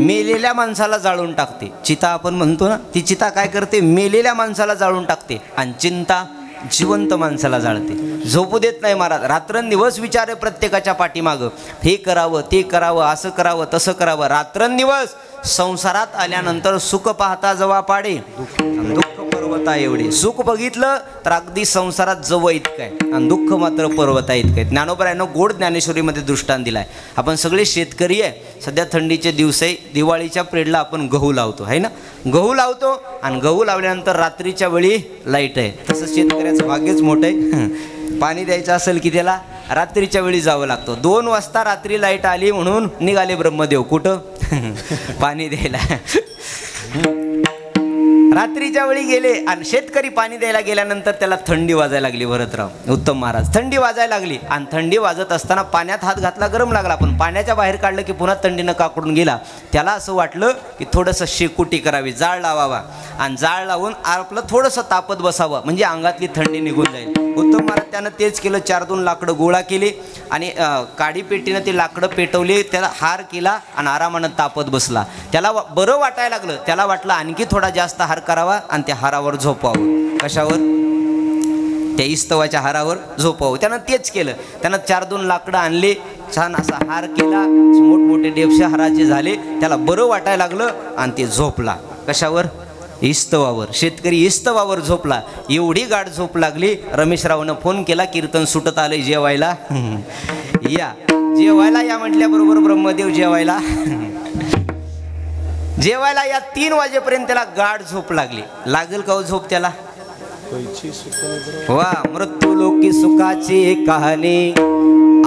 मेलेल्या माणसाला जाळून टाकते. चिता आपण म्हणतो ना, ती चिता काय करते, मेलेल्या माणसाला जाळून टाकते. आणि चिंता जिवंत माणसाला जाळते, झोपू देत नाही. महाराज रात्रंदिवस विचार आहे प्रत्येकाच्या पाठीमागं, हे करावं ते करावं, असं करावं तसं करावं. रात्रंदिवस संसारात आल्यानंतर सुख पाहता जवा पाडे, दुःख पर्वता एवढे. सुख बघितलं तर अगदी संसारात जवळ इतकं आहे आणि दुःख मात्र पर्वता इतकं आहे. ज्ञानोबरायांनो गोड ज्ञानेश्वरीमध्ये दृष्टांत दिलाय. आपण सगळे शेतकरी आहे, सध्या थंडीचे दिवस आहे, दिवाळीच्या पिरेडला आपण गहू लावतो आहे ना, गहू लावतो आणि गहू लावल्यानंतर रात्रीच्या वेळी लाईट आहे. तसं शेतकऱ्याचं भाग्यच मोठं आहे. पाणी द्यायचं असेल की त्याला रात्रीच्या वेळी जावं लागतं. 2 वाजता रात्री लाईट आली म्हणून निघाले ब्रह्मदेव कुठं पाणी द्यायला. रात्रीच्या वेळी गेले आणि शेतकरी पाणी द्यायला गेल्यानंतर त्याला थंडी वाजायला लागली. भरतराव उत्तम महाराज, थंडी वाजायला लागली आणि थंडी वाजत असताना पाण्यात हात घातला, गरम लागला. पण पाण्याच्या बाहेर काढलं की पुन्हा थंडीनं काकडून गेला. त्याला असं वाटलं की थोडंसं शेकोटी करावी, जाळ लावावा आणि जाळ लावून आपलं थोडंसं तापत बसावं, म्हणजे अंगातली थंडी निघून जाईल. उत्तम महाराज त्यानं तेच केलं. 4-2 लाकडं गोळा केली आणि काडी पेटीनं ती लाकडं पेटवली, त्याला हार केला आणि आरामानं तापत बसला. त्याला बरं वाटायला लागलं. त्याला वाटलं आणखी थोडा जास्त हार करावा आणि त्या हारावर झोपावं. कशावर? त्या इस्तवाच्या हारावर झोपावं. त्यानं तेच केलं. त्यानं 4-2 लाकडं आणले, छान असा हार केला, मोठमोठे डेपशे हाराचे झाले. त्याला बरं वाटायला लागलं आणि ते झोपला. कशावर? इस्तवावर. शेतकरी इस्तवावर झोपला. एवढी गाढ झोप लागली, रमेशरावनं फोन केला, कीर्तन सुटत आलंय, जेवायला या. जेवायला या म्हटल्याबरोबर ब्रह्मदेव जेवायला जेवायला या. 3 वाजेपर्यंत त्याला गाढ झोप लागली. लागेल का हो झोप त्याला? वा, मृत्यू लोकी सुखाची कहाणी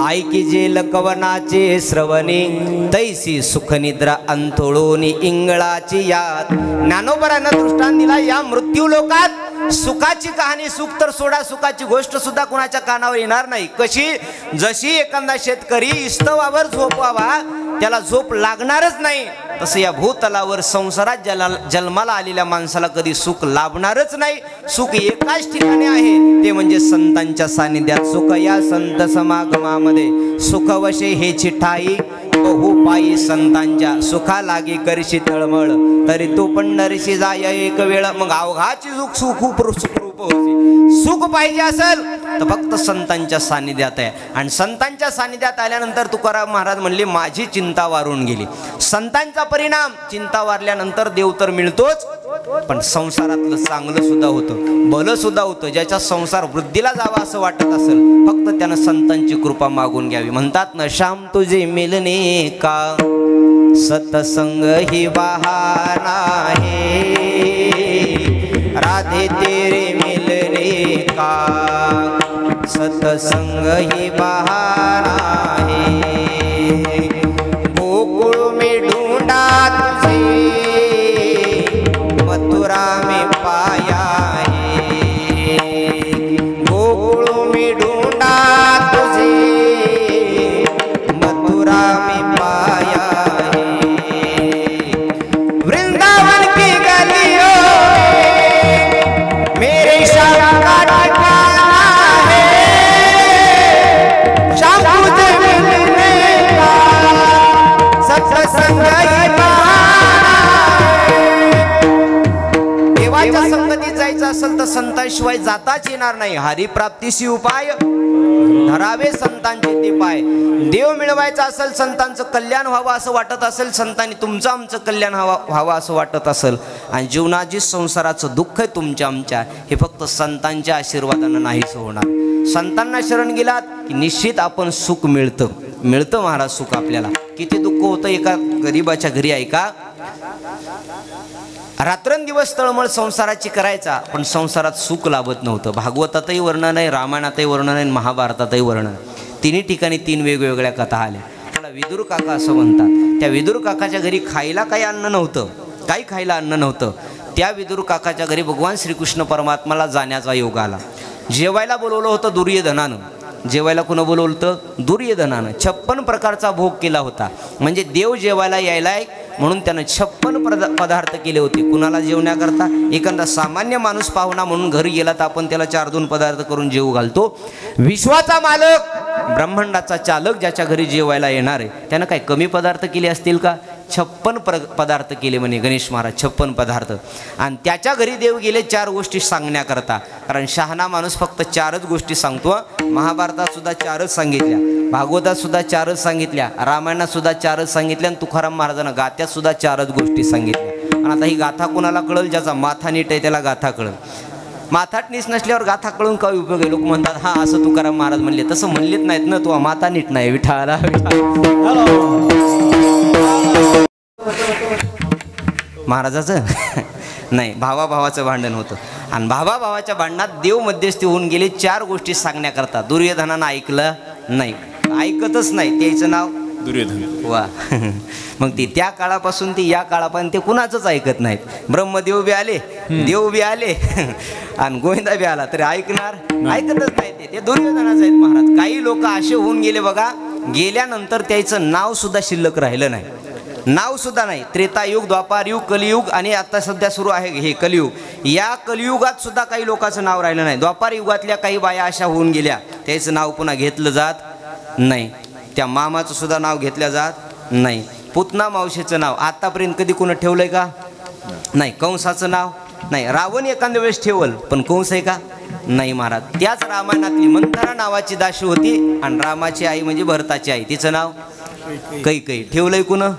ऐकी जे लकवनाचे श्रवणी, तैसी सुखनिद्रा अंतोळोनी इंगळाची याद. ज्ञानोबरानं दृष्टांत दिला, या मृत्यू लोकात सुखाची कहाणी, सुख तर सोडा, सुखाची गोष्ट सुद्धा कुणाच्या कानावर येणार नाही. कशी? जशी एखादा शेतकरी इस्तवावर झोपावा, त्याला झोप लागणारच नाही, तसं या भूतलावर संसारात जन्माला आलेल्या माणसाला कधी सुख लाभणारच नाही. सुख एकाच ठिकाणी आहे, ते म्हणजे संतांच्या सानिध्यात. सुख या संत समागमामध्ये, सुखवशे हेची ठाई बहु पायी संतांच्या. सुखा लागे करशी तळमळ, तरी तू पंढरीशी जाय एक वेळ. मग अवघाची सुख सुखरूप होते. सुख पाहिजे असेल तर फक्त संतांच्या सानिध्यात आहे. आणि संतांच्या सानिध्यात आल्यानंतर तुकाराम महाराज म्हणले, माझी चिंता वारून गेली. संतांचा परिणाम, चिंता वारल्यानंतर देव तर मिळतोच, पण संसारातलं चांगलं सुद्धा होतं, भलं सुद्धा होतं. ज्याचा संसार वृद्धीला जावा असं वाटत असेल, फक्त त्यानं संतांची कृपा मागून घ्यावी. म्हणतात ना, श्याम तुझे मिलने का सतसंग ही बहाना है, राधे तेरे मिलने का सतसंग ही बहाना है. गोकुल में ढूंढा तुझे, मथुरा में पाया है. गोकुल में ढूंढा तुझे, मथुरा में पाया है. वृंदावन की गलियों में मेरे श्याम का ठिकाना है. श्याम तुझे मिलने का सत्संग ही बहाना है. देवाच्या संगतीत जायचं असेल तर संतांशिवाय जाताच येणार नाही. हरिप्राप्तीशी उपाय धरावे संतांचे ते पाय. देव मिळवायचा असेल, संतांचं कल्याण व्हावं असं वाटत असेल, संतांनी तुमचं आमचं कल्याण व्हावं असं वाटत असेल, आणि जीवनात जे संसाराचं दुःख आहे तुमच्या आमच्या, हे फक्त संतांच्या आशीर्वादानं नाहीच होणार. संतांना शरण गेलात की निश्चित आपण सुख मिळतं महाराज. सुख आपल्याला किती दुःख होतं एका गरीबाच्या घरी आहे का, रात्रंदिवस तळमळ संसाराची करायचा, पण संसारात सुख लाभत नव्हतं. भागवतातही वर्णन आहे, रामायणातही वर्णन आहे, महाभारतातही वर्णन आहे. तिन्ही ठिकाणी 3 वेगवेगळ्या कथा आल्या. त्याला विदुर काका असं म्हणतात. त्या विदुर काकाच्या घरी खायला काही अन्न नव्हतं, काही खायला अन्न नव्हतं. त्या विदुर काकाच्या घरी भगवान श्रीकृष्ण परमात्माला जाण्याचा योग आला. जेवायला बोलवलं होतं दुर्योधनानं. जेवायला कुणं बोलवलं होतं? दुर्योधनानं. 56 प्रकारचा भोग केला होता. म्हणजे देव जेवायला यायलाय म्हणून त्यानं 56 पदार्थ केले होते. कुणाला जेवण्याकरता? एखादा सामान्य माणूस पाहुणा म्हणून घरी गेला तर आपण त्याला 4-2 पदार्थ करून जेवू घालतो. विश्वाचा मालक, ब्रह्मांडाचा चालक ज्याच्या घरी जेवायला येणार आहे त्यानं काय कमी पदार्थ केले असतील का? 56 पदार्थ केले म्हणे गणेश महाराज, 56 पदार्थ. आणि त्याच्या घरी देव गेले 4 गोष्टी सांगण्याकरता. कारण शहाणा माणूस फक्त 4च गोष्टी सांगतो. महाभारतात सुद्धा 4च सांगितल्या, भागवतात सुद्धा 4च सांगितल्या, रामायणात सुद्धा 4च सांगितल्या, आणि तुकाराम महाराजांना गाथ्यात सुद्धा 4च गोष्टी सांगितल्या. आणि आता ही गाथा कोणाला कळल? ज्याचा माथा नीट आहे त्याला गाथा कळल. माथाट नीट नसल्यावर गाथा कळून काय उपयोग आहे? लोक म्हणतात हा असं तुकाराम महाराज म्हणले. तसं म्हणलेत नाहीत ना, तो माथा नीट नाही. विठाला महाराजाचं नाही, भावाभावाचं भांडण होतं. आणि भावाभावाच्या भांडणात देव मध्यस्थी होऊन गेले 4 गोष्टी सांगण्याकरता. दुर्योधनानं ऐकलं नाही, ऐकतच नाही. त्याचं नाव दुर्योधन. वा मग ती त्या काळापासून ती या काळापर्यंत ते कुणाचंच ऐकत नाहीत. ब्रह्मदेव बी आले, देव बी आले आणि गोविंदा बी आला तरी ऐकणार? ऐकतच नाही. ते दुर्योधनाचं आहेत महाराज. काही लोक असे होऊन गेले बघा, गेल्यानंतर त्याचं नाव सुद्धा शिल्लक राहिलं नाही. नाव सुद्धा नाही. त्रेतायुग, द्वापारयुग, कलियुग आणि आता सध्या सुरू आहे हे कलियुग. या कलियुगात सुद्धा काही लोकांचं नाव राहिलं नाही. द्वापार युगातल्या काही बाया अशा होऊन गेल्या, त्याचं नाव पुन्हा घेतलं जात नाही. त्या मामाचं सुद्धा नाव घेतलं जात नाही. पुतना मावशीचं नाव आतापर्यंत कधी कोणी ठेवलंय का? नाही. कंसाचं नाव नाही. रावण एखाद्या वेळेस ठेवल, पण कंस आहे का? नाही महाराज. त्याच रामायणातली मंथरा नावाची दाशी होती आणि रामाची आई म्हणजे भरताची आई, तिचं नाव कैकेयी. ठेवलंय कुणं?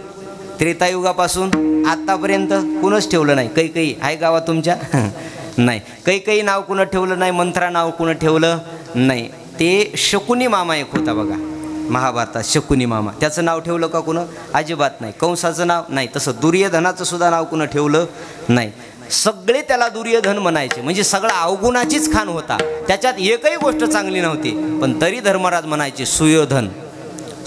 त्रेतायुगापासून आतापर्यंत कुणच ठेवलं नाही. कैकेयी आहे गावात तुमच्या? नाही. कैकेयी नाव कुणं ठेवलं नाही. मंथरा नाव कुणं ठेवलं नाही. ते शकुनी मामा एक होता बघा महाभारतात, शकुनी मामा. त्याचं नाव ठेवलं का कुणं? अजिबात नाही. कंसाचं नाव नाही. तसं दुर्योधनाचं सुद्धा नाव कुणं ठेवलं नाही. सगळे त्याला दुर्योधन म्हणायचे. म्हणजे सगळा अवगुणाचीच खान होता, त्याच्यात एकही गोष्ट चांगली नव्हती. पण तरी धर्मराज म्हणायचे सुयोधन.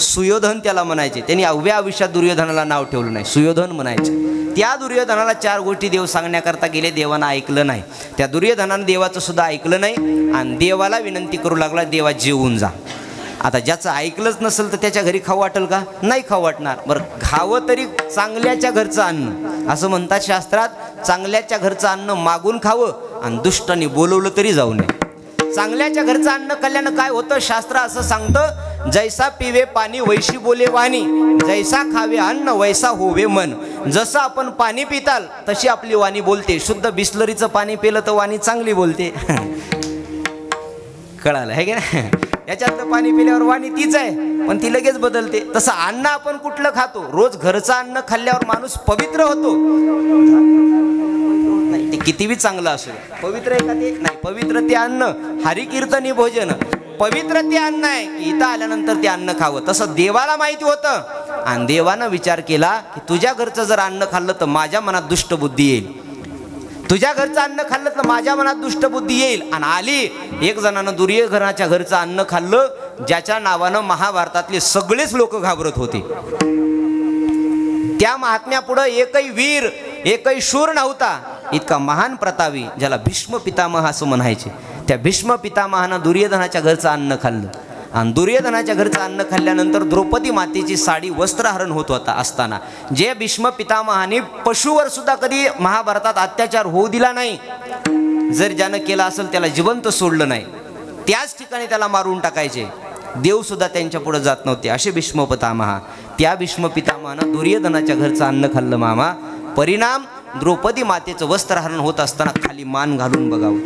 सुयोधन त्याला म्हणायचे. त्यांनी अवघ्या आयुष्यात दुर्योधनाला नाव ठेवलं नाही, सुयोधन म्हणायचे. त्या दुर्योधनाला 4 गोष्टी देव सांगण्याकरता गेले, देवानं ऐकलं नाही. त्या दुर्योधनानं देवाचं सुद्धा ऐकलं नाही आणि देवाला विनंती करू लागला, देवा जेवून जा. आता ज्याचं ऐकलंच नसेल तर त्याच्या घरी खाऊ वाटेल का? नाही खाऊ वाटणार. बरं, खावं तरी चांगल्याच्या घरचं अन्न. असं म्हणतात शास्त्रात, चांगल्याच्या घरचं अन्न मागून खावं आणि दुष्टांनी बोलवलं तरी जाऊ नये. चांगल्याच्या घरचं अन्न खाल्ल्यानं काय होतं? शास्त्र असं सांगतं, जैसा पिवे पाणी वैशी बोले वाणी, जैसा खावे अन्न वैसा होवे मन. जसं आपण पाणी पिताल तशी आपली वाणी बोलते. शुद्ध बिस्लरीचं पाणी पिलं तर वाणी चांगली बोलते. कळालं आहे की नाही? याच्यातलं पाणी पिल्यावर वाणी तीच आहे, पण ती लगेच बदलते. तसं अन्न आपण कुठलं खातो? रोज घरचं अन्न खाल्ल्यावर माणूस पवित्र होतो. नाही, ते कितीही चांगलं असो, पवित्र आहे का ते? नाही. पवित्र ते अन्न, हरिकीर्तनी भोजन, पवित्र ते अन्न आहे की इथं आल्यानंतर ते अन्न खावं. तसं देवाला माहिती होतं आणि देवानं विचार केला की तुझ्या घरचं जर अन्न खाल्लं तर माझ्या मनात दुष्ट बुद्धी येईल. तुझ्या घरचं अन्न खाल्लं तर माझ्या मनात दुष्ट बुद्धी येईल. आणि आली. एक जणानं दुर्योधनाच्या घरचं अन्न खाल्लं, ज्याच्या नावानं महाभारतातले सगळेच लोक घाबरत होते. त्या महात्म्यापुढं एकही वीर, एकही शूर नव्हता. इतका महान प्रतापी, ज्याला भीष्म पितामह असं म्हणायचे, त्या भीष्म पितामहानं दुर्योधनाच्या घरचं अन्न खाल्लं. आणि दुर्योधनाच्या घरचं अन्न खाल्ल्यानंतर द्रौपदी मातेची साडी वस्त्रहरण होत होता असताना, जे भीष्म पितामहाने पशुवर सुद्धा कधी महाभारतात अत्याचार होऊ दिला नाही. जर ज्यानं केला असेल त्याला जिवंत सोडलं नाही, त्याच ठिकाणी त्याला मारून टाकायचे. देव सुद्धा त्यांच्या पुढे जात नव्हते असे भीष्म पितामहा. त्या भीष्म पितामहानं दुर्योधनाच्या घरचं अन्न खाल्लं मामा. परिणाम, द्रौपदी मातेचं वस्त्रहरण होत असताना खाली मान घालून बघावं,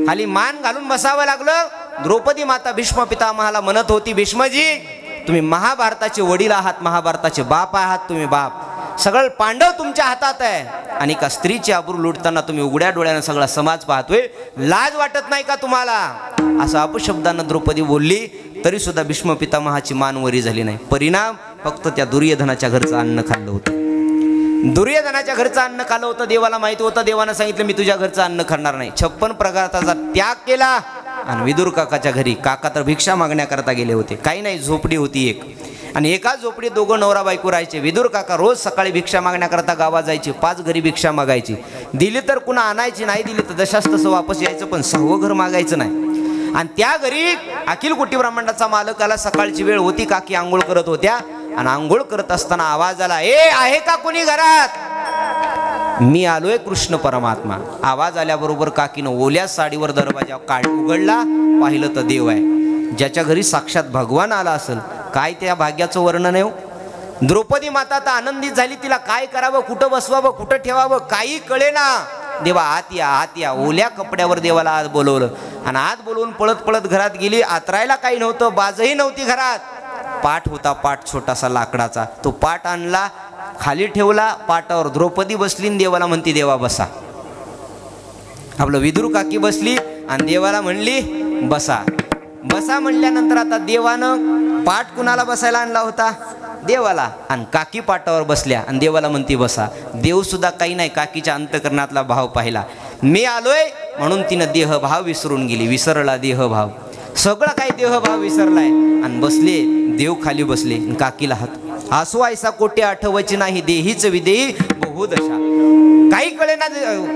खाली मान घालून बसावं लागलं. द्रौपदी माता भीष्म पितामहाला म्हणत होती, भीष्मजी तुम्ही महाभारताचे वडील आहात, महाभारताचे बाप आहात तुम्ही बाप. सगळं पांडव तुमच्या हातात आहे आणि एका स्त्रीची आबरू लुटताना तुम्ही उघड्या डोळ्यानं सगळा समाज पाहतोय. लाज वाटत नाही का तुम्हाला? असं अपशब्दानं द्रौपदी बोलली तरी सुद्धा भीष्म पितामहाची मान वरी झाली नाही. परिणाम, फक्त त्या दुर्योधनाच्या घरचं अन्न खाल्लं होतं. दुर्योधनाच्या घरचं अन्न खाल्लं होतं. देवाला माहिती होतं. देवानं सांगितलं मी तुझ्या घरचं अन्न खाणार नाही. 56 प्रकारचा त्याग केला आणि विदुर काकाच्या घरी. काका तर भिक्षा मागण्याकरता गेले होते. काही नाही, झोपडी होती एक, आणि एका झोपडीत दोघं नवरा बायको राहायचे. विदुर काका रोज सकाळी भिक्षा मागण्याकरता गावात जायचे. 5 घरी भिक्षा मागायची. दिली तर कुणा आणायची, नाही दिली तर जशास तसं वापस यायचं, पण 6वं घर मागायचं नाही. आणि त्या घरी अखिल कोटी ब्रह्मांडाचा मालक आला. सकाळची वेळ होती, काकी आंघोळ करत होत्या, आणि आंघोळ करत असताना आवाज आला, ए आहे का कोणी घरात? मी आलोय कृष्ण परमात्मा. आवाज आल्याबरोबर काकीनं ओल्या साडीवर दरवाजा उघडला. पाहिलं तर देव आहे, ज्याच्या घरी साक्षात भगवान आला असेल. काय त्या भाग्याचं वर्णन आहे. द्रौपदी माता तर आनंदित झाली. तिला काय करावं, कुठं बसवावं, कुठं ठेवावं काही कळेना. देवा आत या, आत या. ओल्या कपड्यावर देवाला आत बोलवलं, आणि आत बोलवून पळत पळत घरात गेली. आतरायला काही नव्हतं, बाजही नव्हती घरात. पाट होता, पाट छोटासा लाकडाचा. तो पाट आणला, खाली ठेवला. पाटावर द्रौपदी बसली, देवाला म्हणती, देवा बसा. आपलं विदुर काकी बसली आणि देवाला म्हणली, बसा. बसा म्हणल्यानंतर आता देवानं पाट कुणाला बसायला आणला होता? देवाला. आणि काकी पाटावर बसल्या आणि देवाला म्हणती, बसा. देव सुद्धा काही नाही, काकीच्या अंतकरणातला भाव पाहिला. मी आलोय म्हणून तिनं देहभाव विसरून गेली. विसरला देहभाव, सगळं काही देहभाव विसरलाय. आणि बसले, देव खाली बसले. काकीला हात आसू ऐसा कोटे आठवायची नाही, देहीच विदेही बहुदशा. काही कळेना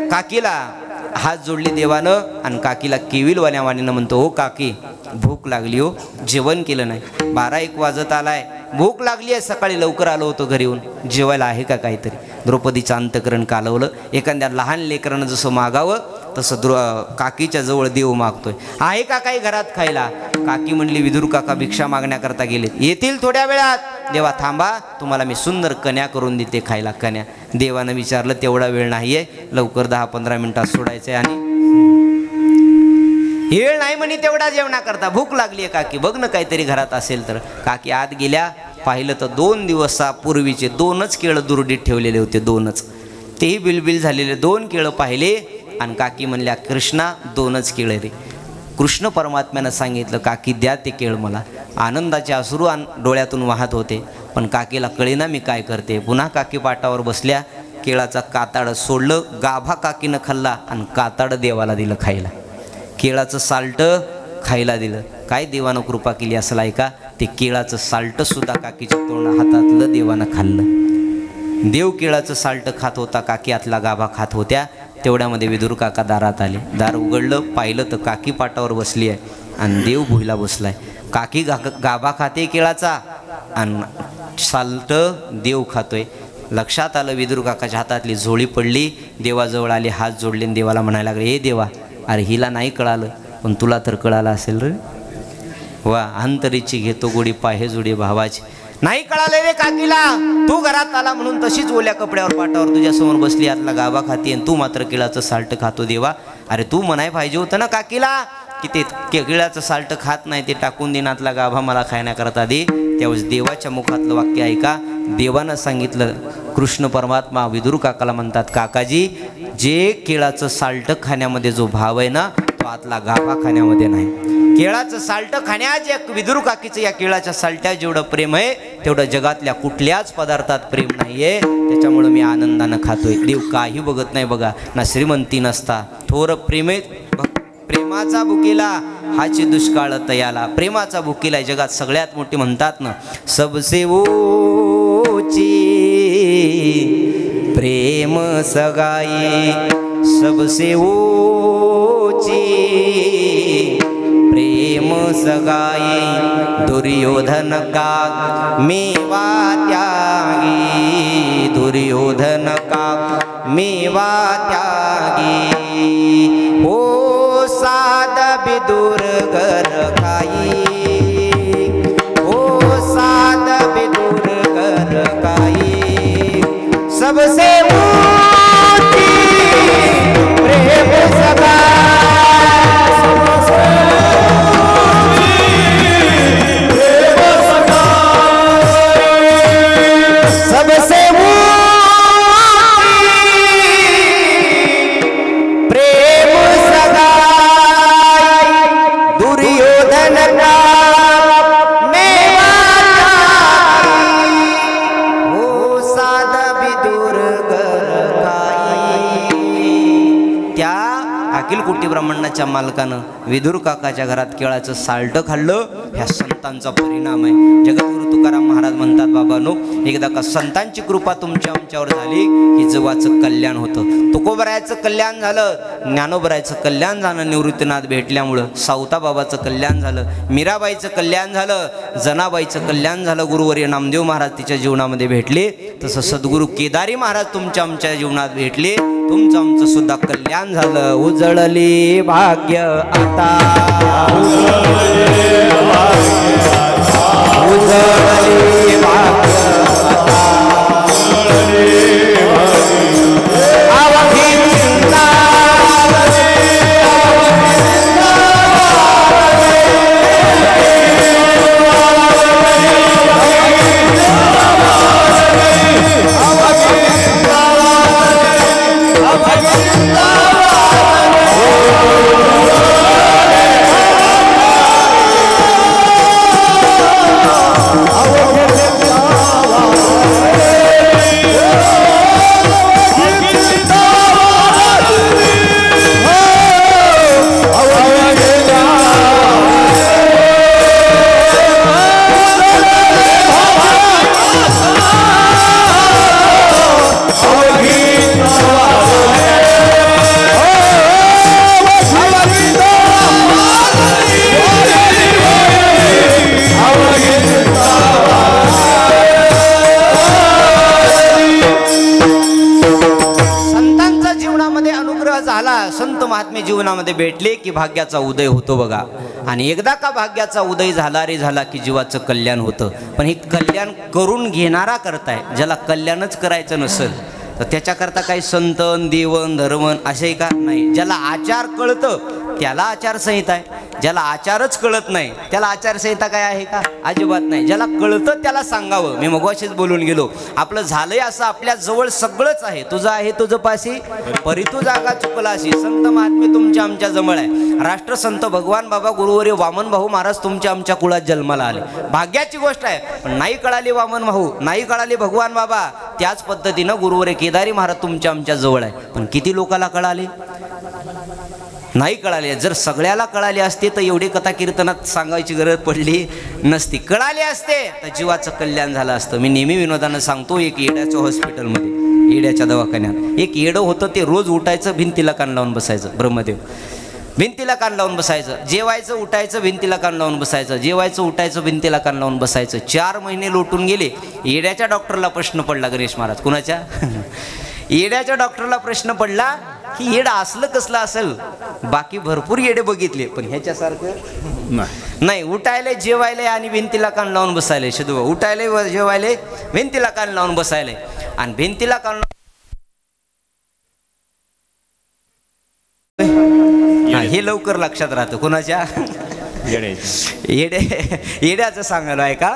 काकीला. हात जोडले देवानं, आणि काकीला केविलवाल्या वाणीनं म्हणतो, हो काकी भूक लागली हो, जेवण केलं नाही. 12-1 वाजत आलाय, भूक लागली आहे. सकाळी लवकर आलो होतो घरी येऊन, जेवायला आहे का काहीतरी? द्रौपदीचं अंतकरण कालवलं. एखाद्या लहान लेकरानं जसं मागावं तसं काकीच्या जवळ देव मागतोय, आहे का काही घरात खायला? काकी म्हणली, विदुर काका भिक्षा मागण्याकरता गेलेत, येतील थोड्या वेळात. देवा थांबा, तुम्हाला मी सुंदर कन्या करून देते खायला. कन्या. देवानं विचारलं, तेवढा वेळ नाहीये, लवकर 10-15 मिनिटात सोडायचंय. आणि वेळ नाही म्हणे तेवढा जेवणाकरता, भूक लागली आहे काकी, बघ ना काहीतरी घरात असेल तर. काकी आत गेल्या. पाहिलं तर 2 दिवसापूर्वीचे 2च केळं दुरडीत ठेवलेले होते. 2च, तेही बिलबिल झालेले 2 केळं पाहिले. आणि काकी म्हणल्या, कृष्णा 2च केळं रे. कृष्ण परमात्म्यानं सांगितलं, काकी द्या ते केळ मला. आनंदाचे अश्रू डोळ्यातून वाहत होते, पण काकीला कळेना मी काय करते. पुन्हा काकी पाटावर बसल्या. केळाचा काताड सोडलं, गाभा काकीनं खाल्ला, आणि काताड देवाला दिलं खायला. केळाचं साल्ट खायला दिलं. काय देवानं कृपा केली असेल ऐका. ते केळाचं साल्ट सुद्धा काकीच्या हातातलं देवानं खाल्लं. देव केळाचं साल्ट खात होता, काकी आतला गाभा खात होत्या. तेवढ्यामध्ये विदुर काका दारात आले. दार उघडलं, पाहिलं तर काकी पाटावर बसली आहे, आणि देव भुईला बसलाय. काकी गाभा खाते केळाचा, आणि साल्ट देव खातोय. लक्षात आलं, विदुर काकाच्या हातातली झोळी पडली. देवाजवळ आली, हात जोडले, देवाला म्हणायला लागले, हे देवा, अरे हिला नाही कळालं, पण तुला तर कळालं असेल रे. वा, अंतरीची घेतो गोडी पाहे जोडी भावाची. नाही कळाले रे काकीला. तू घरात आला म्हणून तशीच ओल्या कपड्यावर पाटावर तुझ्यासमोर बसली, आतला गाभा खाती, आणि तू मात्र केळाचं साल्ट खातो. देवा, अरे तू म्हणाय पाहिजे होतं ना काकीला की ते केळाचं साल्ट खात नाही, ते टाकून दे, आतला गाभा मला खाण्याकरता दे. त्यावेळेस देवाच्या मुखातलं वाक्य ऐका. देवानं सांगितलं, कृष्ण परमात्मा विदुर काकाला म्हणतात, काकाजी, जे केळाचं साल्ट खाण्यामध्ये जो भाव आहे ना, तो आतला गाभा खाण्यामध्ये नाही. केळाचं साल्ट खाण्याच्या विदुर काकीचं या केळाच्या साल्ट्या जेवढं प्रेम आहे, तेवढं जगातल्या कुठल्याच पदार्थात प्रेम नाहीये. त्याच्यामुळं मी आनंदानं खातोय. देव काही बघत नाही बघा, ना श्रीमंती नसता, थोर प्रेम आहे. प्रेमाचा भुकेला हाची दुष्काळ तयाला. प्रेमाचा भुकेला जगात सगळ्यात मोठी म्हणतात ना, सबसे ऊंची प्रेम सगाई, सबसे ऊंची प्रेम सगाई. दुर्योधन का मेवा त्यागी, दुर्योधन का मेवा त्यागी. हो साद बिदुर घर खाई, हो साद बिदुर घर खाई. सबसे ऊंची प्रेम सगाई, सबसे प्रेम सगाई. दुर्योधन का मेवा त्यागी, हो सादा बिदुर अखिल कोटी ब्राह्मणाच्या मालकानं विदुर काकाच्या घरात केळाचं साल्ट खाल्लं. ह्या संतांचा परिणाम आहे. जगद्गुरु तुकाराम महाराज म्हणतात, बाबांनो, एकदा का संतांची कृपा तुमच्या आमच्यावर झाली की जगाचं कल्याण होतं. तुकोबरायाचं कल्याण झालं, ज्ञानोबरायाचं कल्याण झालं, निवृत्तीनाथ भेटल्यामुळं, सावताबाबाचं कल्याण झालं, मीराबाईचं कल्याण झालं, जनाबाईचं कल्याण झालं. गुरुवर्य नामदेव महाराज तिच्या जीवनामध्ये भेटले. तसं सद्गुरू केदारी महाराज तुमच्या आमच्या जीवनात भेटले. तुमचं आमचं सुद्धा कल्याण झालं. उजळले भाग्य आता, उजळले भाग्य आता, अवघी चिंता संत महात्मे जीवनामध्ये भेटले की भाग्याचा उदय होतो बघा. आणि एकदा का भाग्याचा उदय झाला रे झाला की जीवाचं कल्याण होतं. पण हे कल्याण करून घेणारा करताय. ज्याला कल्याणच करायचं नसेल तर त्याच्याकरता काही संतन देवन धर्मन असे का नाही. ज्याला आचार कळतं त्याला आचारसंहिता आहे. ज्याला आचारच कळत नाही त्याला आचारसंहिता काय आहे का? अजिबात नाही. ज्याला कळतं त्याला सांगावं. मी मगाशीच बोलून गेलो, आपलं झालंय असं आपल्या जवळ सगळंच आहे. तुझं आहे तुझं पाशी परी तू जागा चुकलाशी. संत महात्मे तुमच्या आमच्या जवळ आहे. राष्ट्रसंत भगवान बाबा गुरुवर्य वामन भाऊ महाराज तुमच्या आमच्या कुळात जन्माला आले. भाग्याची गोष्ट आहे. पण नाही कळाली वामन भाऊ, नाही कळाली भगवान बाबा, त्याच पद्धतीनं गुरुवर्य केदारी महाराज तुमच्या आमच्या जवळ आहे. पण किती लोकाला कळाले? नाही कळाले. जर सगळ्याला कळाले असते तर एवढी कथा कीर्तनात सांगायची गरज पडली नसती. कळाले असते तर जीवाचं कल्याण झालं असतं. मी नेहमी विनोदानं सांगतो, एक येड्याच्या हॉस्पिटलमध्ये, येड्याच्या दवाखान्यात एक येडं होतं. ते रोज उठायचं, भिंतीला कान लावून बसायचं. ब्रह्मदेव भिंतीला कान लावून बसायचं. जेवायचं उठायचं, भिंतीला कान लावून बसायचं. जेवायचं उठायचं, भिंतीला कान लावून बसायचं. 4 महिने लोटून गेले. येड्याच्या डॉक्टरला प्रश्न पडला. गणेश महाराज कुणाच्या? येड्याच्या डॉक्टरला प्रश्न पडला की येडं असलं कसलं असेल. बाकी भरपूर येडे बघितले पण ह्याच्यासारखं नाही. उठायले, जेवायले आणि भिंतीला कान लावून बसायले. शुद्ध उठायले, जेवायले, भिंतीला कान लावून बसायले. आणि भिंतीला कान हे लवकर लक्षात राहतं. कोणाच्या? येड्याचं सांगायला आहे का?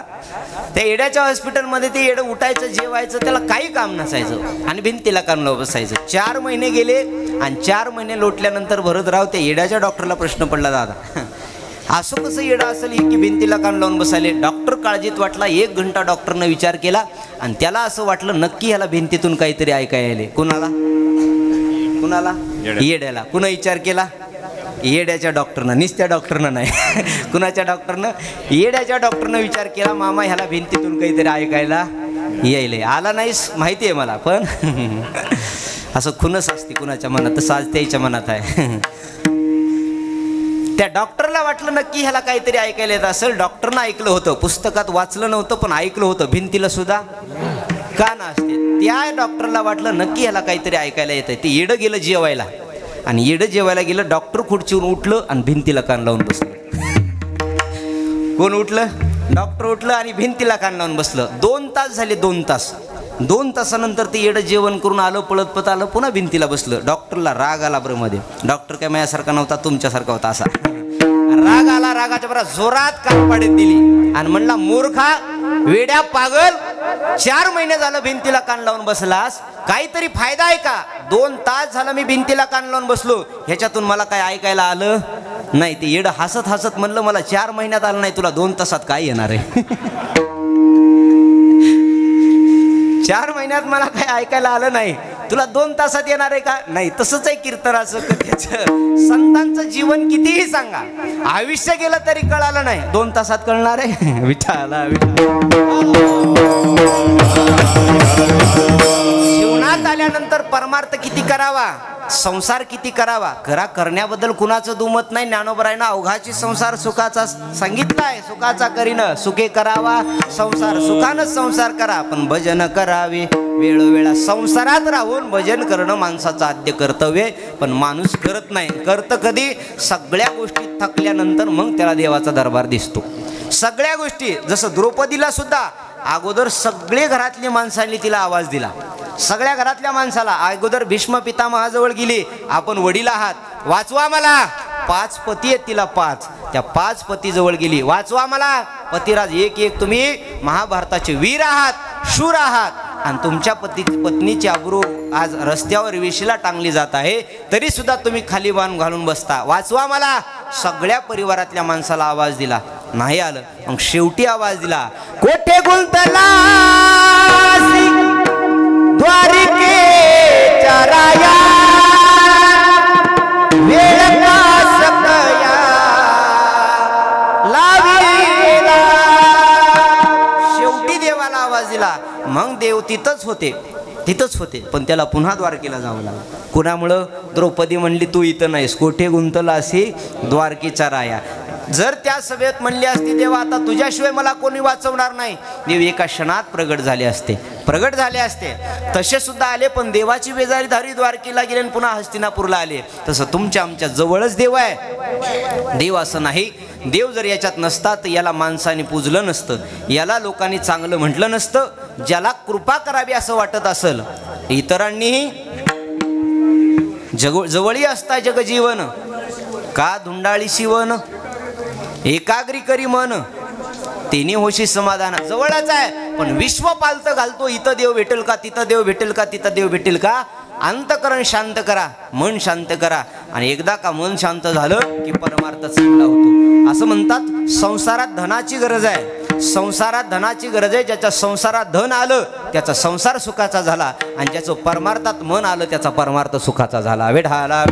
त्या येड्याच्या हॉस्पिटलमध्ये ते येडं उठायचं, जेवायचं, त्याला काही काम नसायचं आणि भिंतीला कान लावून बसायचं. 4 महिने गेले आणि 4 महिने लोटल्यानंतर भरतराव त्या येड्याच्या डॉक्टरला प्रश्न पडला, दादा असं कसं येडं असेल की भिंतीला कान लावून बसायले? डॉक्टर काळजीत वाटला. 1 घंटा डॉक्टरनं विचार केला आणि त्याला असं वाटलं नक्की ह्याला भिंतीतून काहीतरी ऐकायला आले. कुणाला? कुणाला? येड्याला. कुणा विचार केला? येड्याच्या डॉक्टरनं. निस्त्या डॉक्टरनं नाही. कुणाच्या डॉक्टरनं? येड्याच्या डॉक्टरनं विचार केला, मामा ह्याला भिंतीतून काहीतरी ऐकायला यायले. आला नाहीस माहिती आहे मला, पण असं खुनस असते कुणाच्या मनात, तसं आज त्याच्या मनात आहे. त्या डॉक्टरला वाटलं नक्की ह्याला काहीतरी ऐकायला येत असेल. डॉक्टरनं ऐकलं होतं, पुस्तकात वाचलं नव्हतं पण ऐकलं होतं, भिंतीला सुद्धा कान असते. त्या डॉक्टरला वाटलं नक्की ह्याला काहीतरी ऐकायला येत आहे. ते येडं गेलं जेवायला आणि येडं जेवायला गेलं. डॉक्टर खुर्चीवरून उठलं आणि भिंतीला कान लावून बसलं. कोण उठलं? डॉक्टर उठलं आणि भिंतीला कान लावून बसलं. 2 तास झाले. 2 तास. 2 तासानंतर ते येडं जेवण करून आलं, पळत पळत आलं, पुन्हा भिंतीला बसलं. डॉक्टरला राग आला. ब्रह्मदेव डॉक्टर काय माझ्यासारखा नव्हता, तुमच्यासारखा होता. असा राग आला. रागाच्या बरा जोरात कानपाडीत दिली आणि म्हणला, मूर्खा, वेड्या, पागल, 4 महिने झालं भिंतीला कान लावून बसलास, काहीतरी फायदा आहे का? 2 तास झालं मी भिंतीला कान लावून बसलो, ह्याच्यातून मला काय ऐकायला आलं नाही. ते येडं हसत हसत म्हणलं, मला 4 महिन्यात आलं नाही, तुला 2 तासात काय येणार आहे? 4 महिन्यात मला काय ऐकायला आलं नाही, तुला 2 तासात येणार आहे का? नाही. तसंच आहे कीर्तनाचं कथेचं. संतांचं जीवन कितीही सांगा, आयुष्य गेलं तरी कळालं नाही, 2 तासात कळणार आहे. विठाला जीवनात आल्यानंतर परमार्थ किती करावा, संसार किती करावा, करण्याबद्दल कुणाचं दुमत नाही. ज्ञानोबरायनं अवघाची संसार सुखाचा सांगितलाय. सुखाचा करीन सुखे करावा संसार, सुखानच संसार करा, पण भजन करावे वेळोवेळा. संसारात राहून भजन करणं माणसाचं आद्य कर्तव्य, पण माणूस करत नाही. करतं कधी? सगळ्या गोष्टी थकल्यानंतर मग त्याला देवाचा दरबार दिसतो. सगळ्या गोष्टी, जसं द्रौपदीला सुद्धा अगोदर सगळे घरातली माणसांनी तिला आवाज दिला. सगळ्या घरातल्या माणसाला अगोदर भीष्म पितामहाजवळ गेली, आपण वडील आहात, वाचवा मला. 5 पती आहेत तिला, 5. त्या 5 पतीजवळ गेली, वाचवा मला. पतिराज एक एक तुम्ही महाभारताचे वीर आहात, शूर आहात, आणि तुमच्या पत्नीची अब्रू आज रस्त्यावर वेशीला टांगली जात आहे, तरी सुद्धा तुम्ही खाली बाण घालून बसता, वाचवा मला. सगळ्या परिवारातल्या माणसाला आवाज दिला, नाही आलं. मग शेवटी आवाज दिला, कोठे गुंतला द्वारिकेच्या राया, वेळ का सकया लावीला. शेवटी देवाला आवाज दिला. मग देव तिथंच होते, पण त्याला पुन्हा द्वारकेला जावं लागलं. कुणामुळं? द्रौपदी म्हणली, तू इथं नाहीस, कोठे गुंतला असे द्वारकेचा राया. जर त्या सभेत म्हणली असती, देवा आता तुझ्याशिवाय मला कोणी वाचवणार नाही, देव एका क्षणात प्रगट झाले असते. तसे सुद्धा आले, पण देवाची बेजारीधारी द्वारकेला गेले आणि पुन्हा हस्तिनापूरला आले. तसं तुमच्या आमच्या जवळच देव आहे. देव असं नाही, देव जर याच्यात नसता तर याला माणसाने पूजलं नसतं, याला लोकांनी चांगलं म्हटलं नसतं. ज्याला कृपा करावी असं वाटत असेल, इतरांनीही जवळी असता जगजीवन, का धुंडाळी शिवन एकाग्री करी मन, तिने होशी समाधान. जवळच आहे, पण विश्व पालतं घालतो, इथं देव भेटेल का, तिथं देव भेटेल का, तिथं देव भेटेल का. अंतकरण शांत करा, मन शांत करा, आणि एकदा का मन शांत झालं की परमार्थ चांगला होतो. असं म्हणतात, संसारात धनाची गरज आहे, संसारात धनाची गरज आहे. ज्याच्या संसारात धन आलं त्याचा संसार सुखाचा झाला, आणि ज्याचं परमार्थात मन आलं त्याचा परमार्थ सुखाचा झाला. वेढाला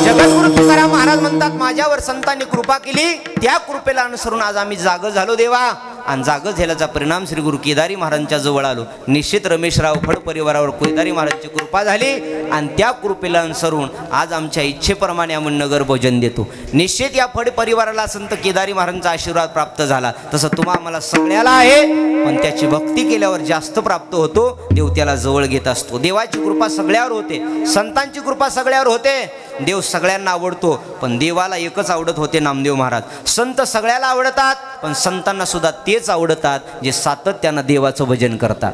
जगद्गुरु तुकाराम महाराज म्हणतात, माझ्यावर संतांनी कृपा केली, त्या कृपेला अनुसरून आज आम्ही जाग झालो देवा. आणि जाग झाल्याचा परिणाम श्री गुरु केदारी महाराजांच्या जवळ आलो. निश्चित रमेशराव फड परिवारावर केदारी महाराजांची कृपा झाली, आणि त्या कृपेला अनुसरून आज आमच्या इच्छेप्रमाणे आम्ही नगर भोजन देतो. निश्चित या फड परिवाराला संत केदारी महाराजांचा आशीर्वाद प्राप्त झाला. तसं तुम्हा आम्हाला सगळ्याला आहे, पण त्याची भक्ती केल्यावर जास्त प्राप्त होतो. देव त्याला जवळ घेत असतो. देवाची कृपा सगळ्यावर होते, संतांची कृपा सगळ्यावर होते. देव सगळ्यांना आवडतो, पण देवाला एकच आवडत होते, नामदेव महाराज. संत सगळ्याला आवडतात, पण संतांना सुद्धा तेच आवडतात जे सातत्यानं देवाचं भजन करतात.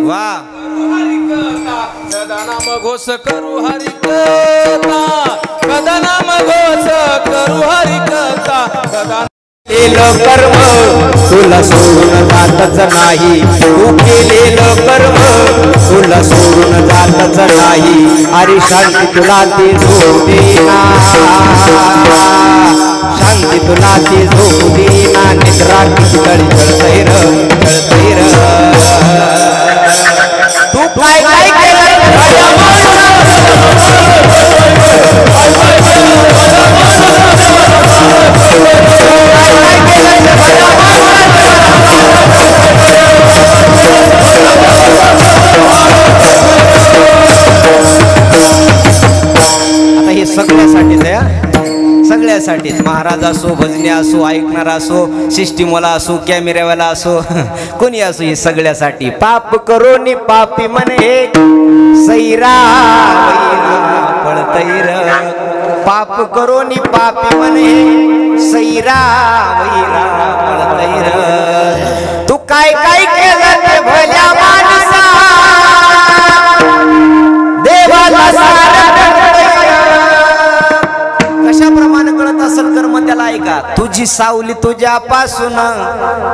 वा नाम घोष करू हरी कथा, नाम घोष करू हरी कथा. केलेलं कर्म तुला सोडून जातच नाही, तू केलेलं कर्म तुला सोडून जातच नाही. अरे शांती तुला ती झोप देना, शांती तुला ती झोप देना. निद्रा किती तळतैर तू काय काय केलं आता हे सगळ्यासाठीच आहे, सगळ्यासाठीच. महाराज असो, भजने असो, ऐकणारा असो, सिस्टीमवाला असो, कॅमेऱ्यावाला असो, कोणी असो, हे सगळ्यासाठी. पाप करो नि पापी म्हणे सैरा पळतैर, पाप करो नि पापी म्हणे सैरा वैरा पळतैर. तू काय काय केलं ते भल्या माणसा, देवाला कशाप्रमाणे कळत असेल कर्म त्याला ऐका. तुझी सावली तुझ्यापासून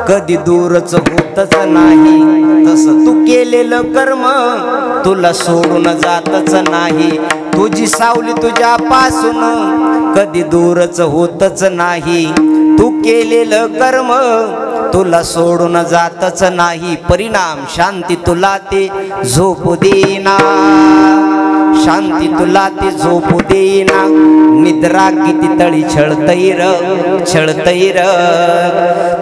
कधी दूरच होतच नाही, तसं तू केलेलं कर्म तुला सोडून जातच नाही. तुझी सावली तुझ्यापासून कधी दूरच होतच नाही. तू केलेलं कर्म तुला सोडून जातच नाही, परिणाम शांती तुला ते झोपू देना, शांती तुला ते झोपू देना, निद्रा किती तळी छळतैर छळतैर,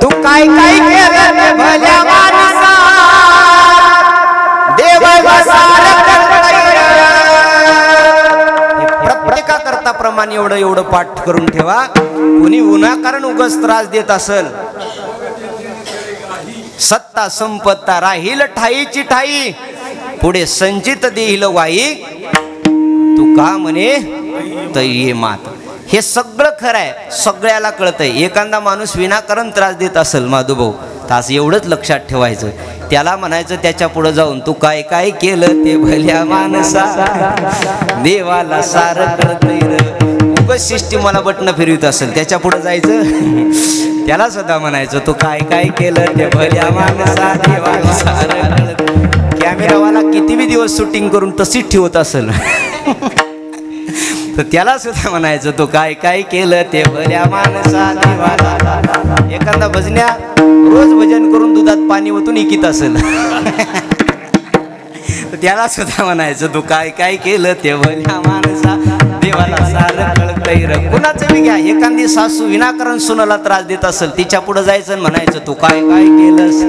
तू काय काय केलं ते भल्या माणसा देवा सारं प्रत्येका करता प्रमाणे एवढं एवढं पाठ करून ठेवा. कोणी विनाकारण उगाच त्रास देत असेल, सत्ता संपत्ता राहील ठाईची ठाई, पुढे संचित देईल वाई, तू का म्हणे तर ये मात. हे सगळं खरं आहे, सगळ्याला कळतंय. एखादा माणूस विनाकारण त्रास देत असेल माधुभाऊ, तर असं एवढंच लक्षात ठेवायचं, त्याला म्हणायचं त्याच्या पुढे जाऊन, तू काय काय केलं ते भल्या माणसा देवाला सारं कळतंय र. उगाच सिस्टीम मला बटणं फिरवित असेल, त्याच्या पुढे जायचं, त्याला सुद्धा म्हणायचं तू काय काय केलं ते भल्या माणसा देवाला सारं कळतंय. कॅमेरावाला किती बी दिवस शूटिंग करून तशीच ठेवत असेल, तर त्याला सुद्धा म्हणायचं तू काय काय केलं ते भल्या माणसा देवाला. एखादा भजन्या रोज भजन करून दुधात पाणी ओतून इकित असेल, तर त्याला सुद्धा म्हणायचं तू काय काय केलं ते भल्या माणसा देवाला सारं कळतंय र. कुणाचं बी घ्या, एखादी सासू विनाकारण सुनाला त्रास देत असेल, तिच्या पुढे जायचं आणि म्हणायचं तू काय काय केलंस.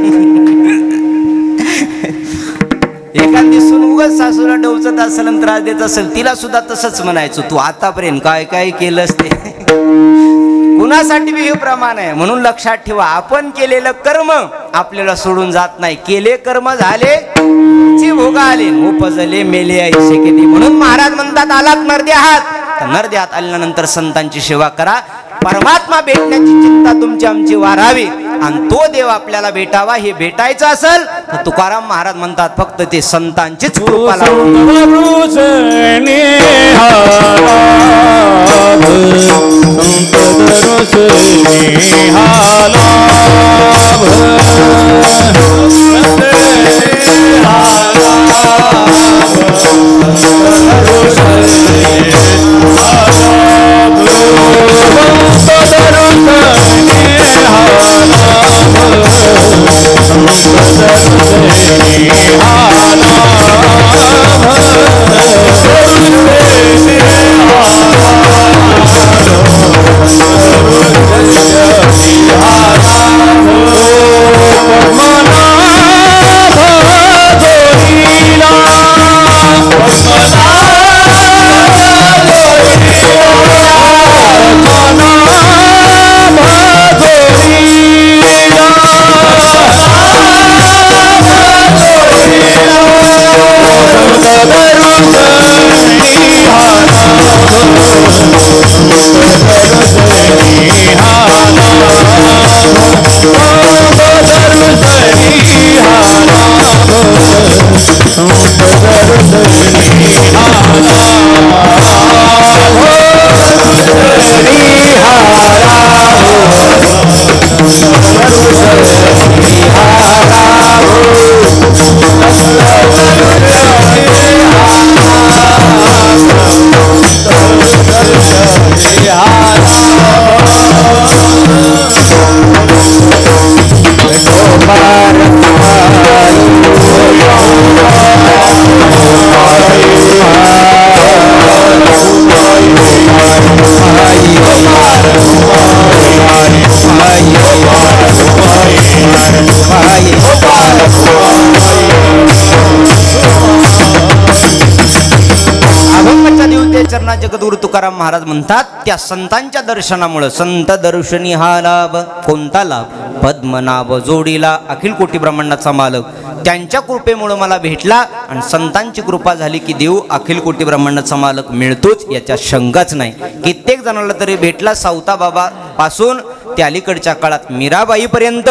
एखादी सून उगाच सासूला डवचत असेल आणि त्रास देत असेल, तिला सुद्धा तसंच म्हणायचं तू आतापर्यंत काय काय केलंस ते. कुणासाठी बी हे प्रमाण आहे. म्हणून लक्षात ठेवा, आपण केलेलं कर्म आपल्याला सोडून जात नाही. केले कर्म झाले ची भोगा आले, उपजले मेले ऐसे किती. म्हणून महाराज म्हणतात आलात नरदेहात, तर नरदेहात आल्यानंतर संतांची सेवा करा. परमात्मा भेटण्याची चिंता तुमची आमची वारावी, आणि तो देव आपल्याला भेटावा हे भेटायचं असेल तर तुकाराम महाराज म्हणतात फक्त ते संतांचीच कृपा चरणा जगद्गुरु तुकाराम महाराज म्हणतात त्या संतांच्या दर्शनामुळे, संत दर्शनी हा लाभ. कोणता लाभ? पद्मनाभ जोडीला अखिल कोटी ब्रह्मांडाचा मालक, त्यांच्या कृपेमुळे मला भेटला. आणि संतांची कृपा झाली की देव अखिल कोटी ब्रह्मांडाचा मालक मिळतोच, याच्या शंकाच नाही. कित्येक जणांना तरी भेटला, सावता बाबा पासून त्या अलीकडच्या काळात मीराबाई पर्यंत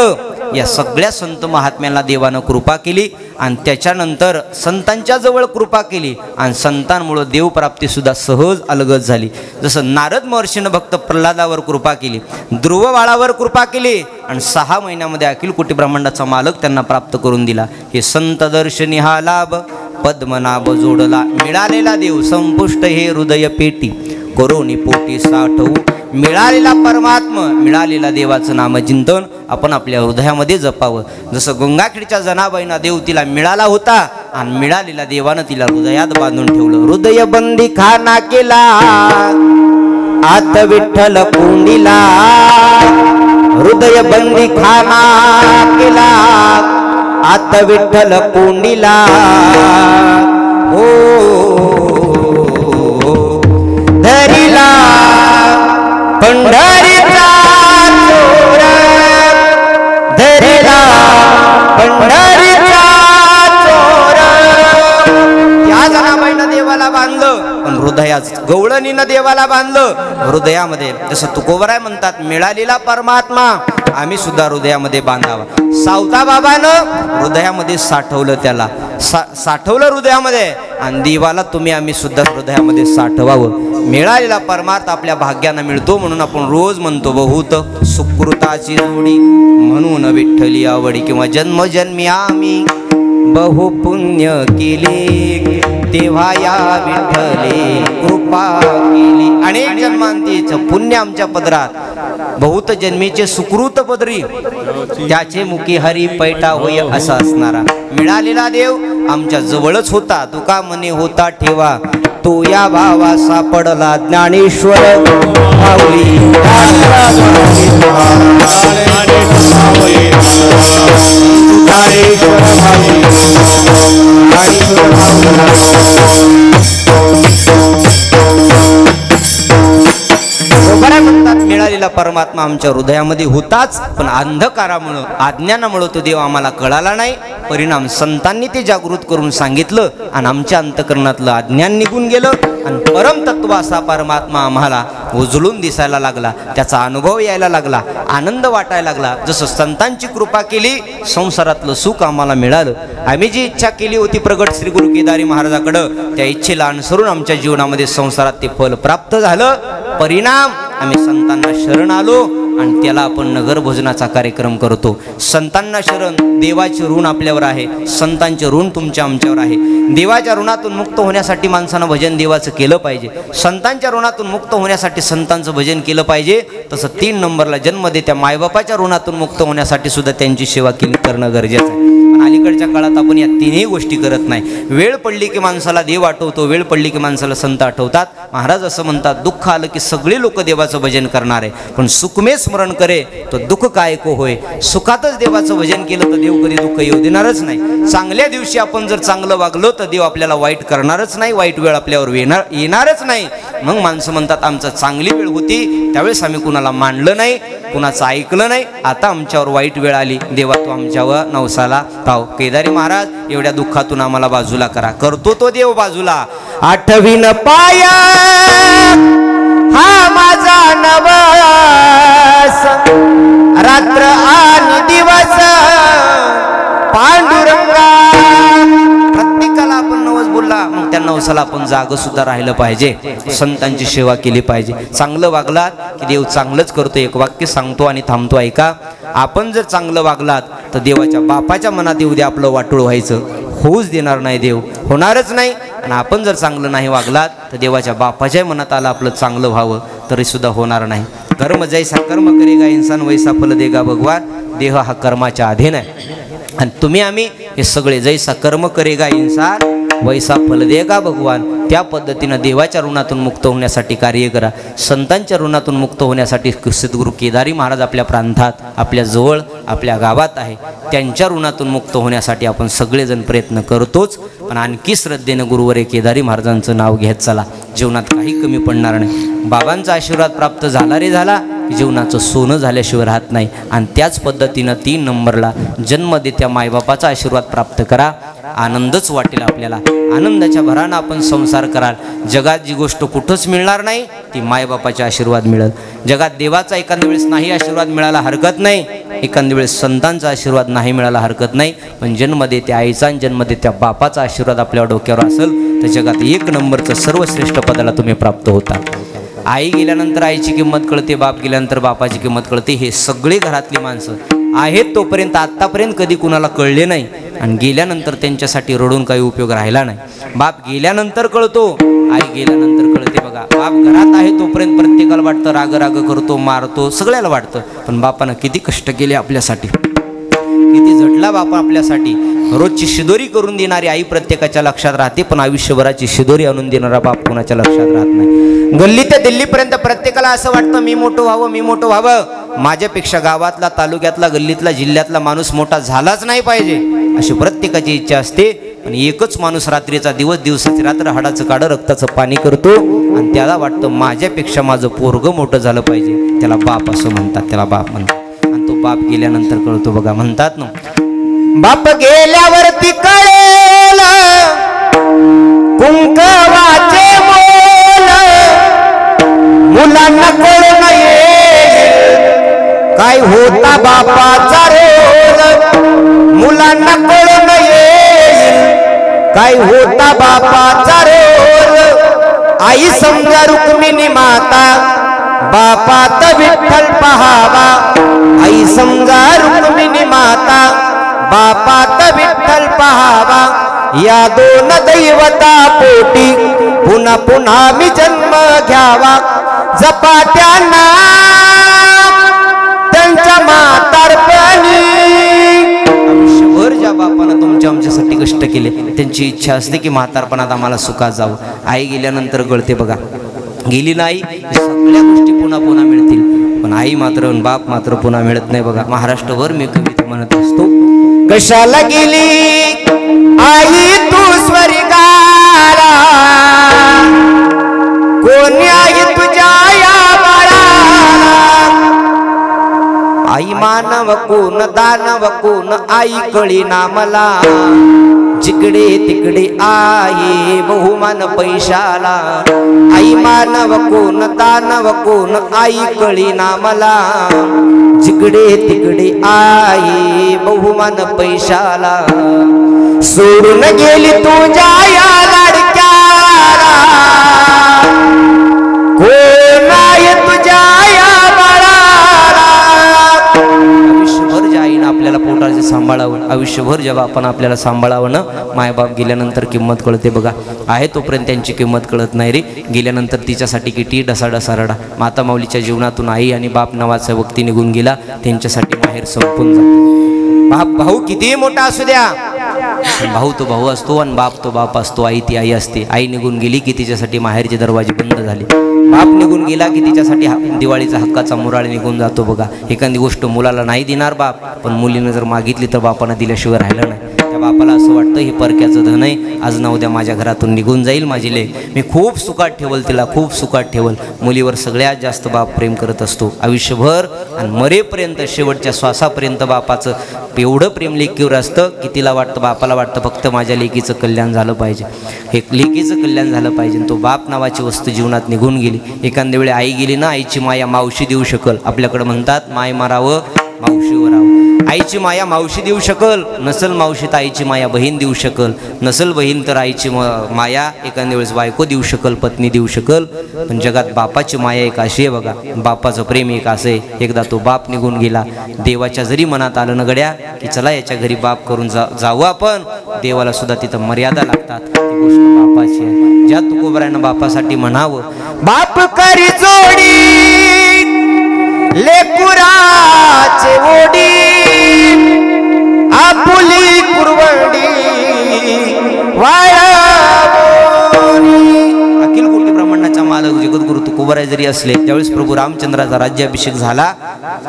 या सगळ्या संत महात्म्यांना देवानं कृपा केली. आणि त्याच्यानंतर संतांच्या जवळ कृपा केली आणि संतांमुळे देवप्राप्ती सुद्धा सहज अलगद झाली. जसं नारद महर्षीनं भक्त प्रल्हादावर कृपा केली, ध्रुवबाळावर कृपा केली आणि 6 महिन्यामध्ये अखिल कोटी ब्रह्मांडाचा मालक त्यांना प्राप्त करून दिला. हे संत दर्शनी हा लाभ. पद्मनाभ जोडला मिळालेला देव, संपुष्ट हे हृदय पेटी, करोनी पोटी साठवू मिळालेला परमात्मा, मिळालेला देवाचं नामचिंतन आपण आपल्या हृदयामध्ये जपावं. जसं गंगाखेडच्या जनाबाईंना देव तिला मिळाला होता आणि मिळालेला देवानं तिला हृदयात बांधून ठेवलं. हृदय बंदी खाना केला आत विठ्ठल कुंडीला, हृदय बंदी खाना केला आत विठ्ठल कुंडीला. हो धरिला पंढरीचा चोर, धरिला पंढरीचा चोर. त्या जनाबाईनं देवाला बांधलं पण हृदयात, गवळणीनं देवाला बांधलं हृदयामध्ये. जसं तुकोबराय म्हणतात, मिळालेला परमात्मा आम्ही सुद्धा हृदयामध्ये बांधावा. सावता बाबानं हृदयामध्ये साठवलं, त्याला साठवलं हृदयामध्ये, आणि देवाला तुम्ही आम्ही सुद्धा हृदयामध्ये साठवावं. मिळालेला परमार्थ आपल्या भाग्यानं मिळतो म्हणून आपण रोज म्हणतो, बहुत सुकृताची जोडी म्हणून विठ्ठली आवडी. किंवा जन्मजन्मी आम्ही बहुपुण्य केले तेव्हा या विठ्ठले कृपा केली. अनेक जन्मांतीचं पुण्य आमच्या पदरात, बहुत जन्मीचे सुकृत पदरी त्याचे मुखी हरी पैटा होय असा असणारा मिळालेला देव आमच्या जवळच होता. तुका मने होता ठेवा तो या भावा सापडला ज्ञानेश्वर माऊली. म्हणतात मिळालेला परमात्मा आमच्या हृदयामध्ये होताच, पण अंधकारामुळं अज्ञानामुळं तो देव आम्हाला कळाला नाही. परिणाम संतांनी ते जागृत करून सांगितलं आणि आमच्या अंतकरणातलं अज्ञान निघून गेलं आणि परमतत्व असा परमात्मा आम्हाला उजळून दिसायला लागला, त्याचा अनुभव यायला लागला, आनंद वाटायला लागला. जसं संतांची कृपा केली संसारातलं सुख आम्हाला मिळालं. आम्ही जी इच्छा केली होती प्रगट श्री गुरु केदारी महाराजाकडं, त्या इच्छेला अनुसरून आमच्या जीवनामध्ये संसारात ते फल प्राप्त झालं. परिणाम आम्ही संतांना शरण आलो आणि त्याला आपण नगर भोजनाचा कार्यक्रम करतो. संतांना शरण, देवाचे ऋण आपल्यावर आहे, संतांचे ऋण तुमच्या आमच्यावर आहे. देवाच्या ऋणातून मुक्त होण्यासाठी माणसानं भजन देवाचं केलं पाहिजे, संतांच्या ऋणातून मुक्त होण्यासाठी संतांचं भजन केलं पाहिजे. तसं 3 नंबरला जन्म देत्या मायबापाच्या ऋणातून मुक्त होण्यासाठी सुद्धा त्यांची सेवा करणं गरजेचं आहे. पण अलीकडच्या काळात आपण या 3ही गोष्टी करत नाही. वेळ पडली की माणसाला देव आठवतो, वेळ पडली की माणसाला संत आठवतात. महाराज असं म्हणतात, दुःख आलं की सगळे लोक देवाचं भजन करणार आहे, पण सुखमे स्मरण करे तो दुःख काय को होय. सुखातच देवाचं भजन केलं तर देव कधी दुःख येऊ देणारच नाही. चांगल्या दिवशी आपण जर चांगलं वागलो तर देव आपल्याला वाईट करणारच नाही, वाईट वेळ आपल्यावर येणारच नाही. मग माणसं म्हणतात आमचं चांगली वेळ होती त्यावेळेस आम्ही कुणाला मानलं नाही, कुणाचं ऐकलं नाही, आता आमच्यावर वाईट वेळ आली, देवा तो आमच्यावर नवसाला पाव. केदारी महाराज एवढ्या दुःखातून आम्हाला बाजूला करा. करतो तो देव बाजूला. आठवीन पाया हा माझा नवस, रात्र आणि दिवस पांडुरंगा. प्रत्येकाला आपण नवस बोलला, मग त्या नवसाला आपण जाग सुद्धा राहिलं पाहिजे, संतांची सेवा केली पाहिजे. चांगलं वागलात की देव चांगलंच करतो. एक वाक्य सांगतो आणि थांबतो, ऐका. आपण जर चांगलं वागलात तर देवाच्या बापाच्या मनात येऊ द्या आपलं वाटोळ व्हायचं, होऊच देणार नाही, देव होणारच नाही. आणि आपण जर चांगलं नाही वागलात तर देवाच्या बापाच्याही मनात आलं आपलं चांगलं व्हावं तरी सुद्धा होणार नाही. कर्म जैसा कर्म करेगा इंसान वैसा फल देगा भगवान. देह हा कर्माच्या अधीन आहे आणि तुम्ही आम्ही हे सगळे जैसा कर्म करेगा इंसान वैसा फल देगा भगवान. त्या पद्धतीनं देवाच्या ऋणातून मुक्त होण्यासाठी कार्य करा. संतांच्या ऋणातून मुक्त होण्यासाठी सद्गुरू केदारी महाराज आपल्या प्रांतात, आपल्या जवळ, आपल्या गावात आहे. त्यांच्या ऋणातून मुक्त होण्यासाठी आपण सगळेजण प्रयत्न करतोच, पण आणखी श्रद्धेनं गुरुवरे केदारी महाराजांचं नाव घेत चला. जीवनात काही कमी पडणार नाही. बाबांचा आशीर्वाद प्राप्त झाला रे झाला, जीवनाचं सोनं झाल्याशिवाय राहत नाही. आणि त्याच पद्धतीनं 3 नंबरला जन्म देत्या मायबापाचा आशीर्वाद प्राप्त करा. आनंदच वाटेल आपल्याला. आनंदाच्या भरानं आपण संसार कराल. जगात जी गोष्ट कुठंच मिळणार नाही ती मायबापाचा आशीर्वाद मिळेल. जगात देवाचा एखाद्या वेळेस नाही आशीर्वाद मिळायला हरकत नाही, एखाद्या वेळेस संतांचा आशीर्वाद नाही मिळायला हरकत नाही, पण जन्म देत्या आईचा आणि जन्म देत्या बापाचा आशीर्वाद आपल्या डोक्यावर असेल तर जगात 1 नंबरचं सर्वश्रेष्ठ पदाला तुम्ही प्राप्त होता. आई गेल्यानंतर आईची किंमत कळते, बाप गेल्यानंतर बापाची किंमत कळते. हे सगळे घरातली माणसं आहेत तोपर्यंत आत्तापर्यंत कधी कुणाला कळले नाही आणि गेल्यानंतर त्यांच्यासाठी रडून काही उपयोग राहिला नाही. बाप गेल्यानंतर कळतो, आई गेल्यानंतर कळते. बघा बघा, बाप घरात आहे तोपर्यंत प्रत्येकाला वाटतं राग राग करतो, मारतो, सगळ्याला वाटतं. पण बापानं किती कष्ट केले आपल्यासाठी, किती झटला बापा आपल्यासाठी. रोजची शिदोरी करून देणारी आई प्रत्येकाच्या लक्षात राहते, पण आयुष्यभराची शिदोरी आणून देणारा बाप कोणाच्या लक्षात राहत नाही. गल्ली ते दिल्लीपर्यंत प्रत्येकाला असं वाटतं मी मोठं व्हावं, मी मोठं व्हावं, माझ्यापेक्षा गावातला, तालुक्यातला, गल्लीतला, जिल्ह्यातला माणूस मोठा झालाच नाही पाहिजे अशी प्रत्येकाची इच्छा असते. पण एकच माणूस रात्रीचा दिवस, दिवसाची रात्र, हाडाचं काढं रक्ताचं पाणी करतो आणि त्याला वाटतं माझ्यापेक्षा माझं पोरगं मोठं झालं पाहिजे. त्याला बाप असं म्हणतात, त्याला बाप म्हणतात. आणि तो बाप गेल्यानंतर कळतो बघा, म्हणतात ना बाप गेल्यावरती कळेल कुंकवाचे मोल, मुलांना कळून येईल काय होता बापाचा रोल, मुलांना कळून येईल काय होता बापाचा रोल. आई समजा रुक्मिणी माता, बापात विठ्ठल पहावा. आई समजा रुक्मिणी माता, बापात विठ्ठल पहावा. या दोन दैवता पोटी पुन्हा पुन्हा मी जन्म घ्यावा. झपाट्यांना त्यांच्या म्हातारपणी. आयुष्यभर ज्या बापानं तुमच्या आमच्यासाठी कष्ट केले त्यांची इच्छा असते की म्हातारपणात आम्हाला सुखात जावं. आई गेल्यानंतर कळते बघा, गेली नाही सगळ्या गोष्टी पुन्हा पुन्हा मिळतील, पण आई मात्र, बाप मात्र पुन्हा मिळत नाही बघा. महाराष्ट्रभर मी कविता म्हणत असतो, कशाला गेली आई तू स्वर्गाला, कोणी आई तुझ्या या बाळाला. आई मानव कोण, दानव कोण, आई कळी ना मला. जिकडे तिकडे आहे बहुमान पैशाला. आई मानव कोण, दानव कोण, आई कळी ना मला. जिकडे तिकडे आहे बहुमान पैशाला. सोडून गेली तुझ्या या लाडक्याला, कोण आहे तुझ्या या बाळाला. आयुष्यभर ज्या आईनं आपल्याला पोटाचे सांभाळावं, आयुष्यभर जेव्हा आपण आपल्याला सांभाळावं ना, मायबाप गेल्यानंतर किंमत कळते बघा. आहे तोपर्यंत त्यांची किंमत कळत नाही रे. गेल्यानंतर तिच्यासाठी किती डसाडसा रडा. माता माऊलीच्या जीवनातून आई आणि बाप नावाचा व्यक्ती निघून गेला, त्यांच्यासाठी माहेर संपून जाते. बाप भाऊ कितीही मोठा असू द्या, भाऊ तो भाऊ असतो आणि बाप तो बाप असतो, आई ती आई असते. आई निघून गेली की तिच्यासाठी माहेरचे दरवाजे बंद झाले. बाप निघून गेला की तिच्यासाठी दिवाळीचा हक्काचा मुराळ निघून जातो बघा. एखादी गोष्ट मुलाला नाही देणार बाप, पण मुलीनं जर मागितली तर बापानं दिल्याशिवाय राहिलं नाही. त्या बापाला असं वाटतं हे परक्याचं धन आहे, आज ना उद्या माझ्या घरातून निघून जाईल माझी लेक, मी खूप सुखात ठेवल तिला, खूप सुखात ठेवल. मुलीवर सगळ्यात जास्त बाप प्रेम करत असतो आयुष्यभर, आणि मरेपर्यंत शेवटच्या श्वासापर्यंत बापाचं एवढं प्रेम लेकीवर असतं की तिला वाटतं, बापाला वाटतं फक्त माझ्या लेकीचं कल्याण झालं पाहिजे, हे लेकीचं कल्याण झालं पाहिजे. तो बाप नावाची वस्तू जीवनात निघून गेली. एखाद्या वेळी आई गेली ना, आईची माया मावशी देऊ शकल. आपल्याकडे म्हणतात माय मारावं मावशीवर आव. आईची माया मावशी देऊ शकल, नसल मावशी तर आईची माया बहीण देऊ शकल, नसल बहीण तर आईची माया एखाद्या वेळेस बायको देऊ शकल, पत्नी देऊ शकल. पण जगात बापाची माया एक अशी आहे बघा, बापाचं प्रेम एक असं आहे. एकदा तो बाप निघून गेला, देवाच्या जरी मनात आलं न गड्या की चला याच्या घरी बाप करून जाऊ आपण, देवाला सुद्धा तिथं मर्यादा लागतात. ती गोष्ट बापाची आहे. ज्या तुकोबरानं बापासाठी म्हणावं, बाप करी जोडी लेकुराचे ओडी, आपुली कुरवडी वाळवोनी. अखिल कोटी ब्रह्मांडाचा मालक जगद्गुरु तुकोबराय जरी असले, ज्यावेळेस प्रभू रामचंद्राचा राज्याभिषेक झाला,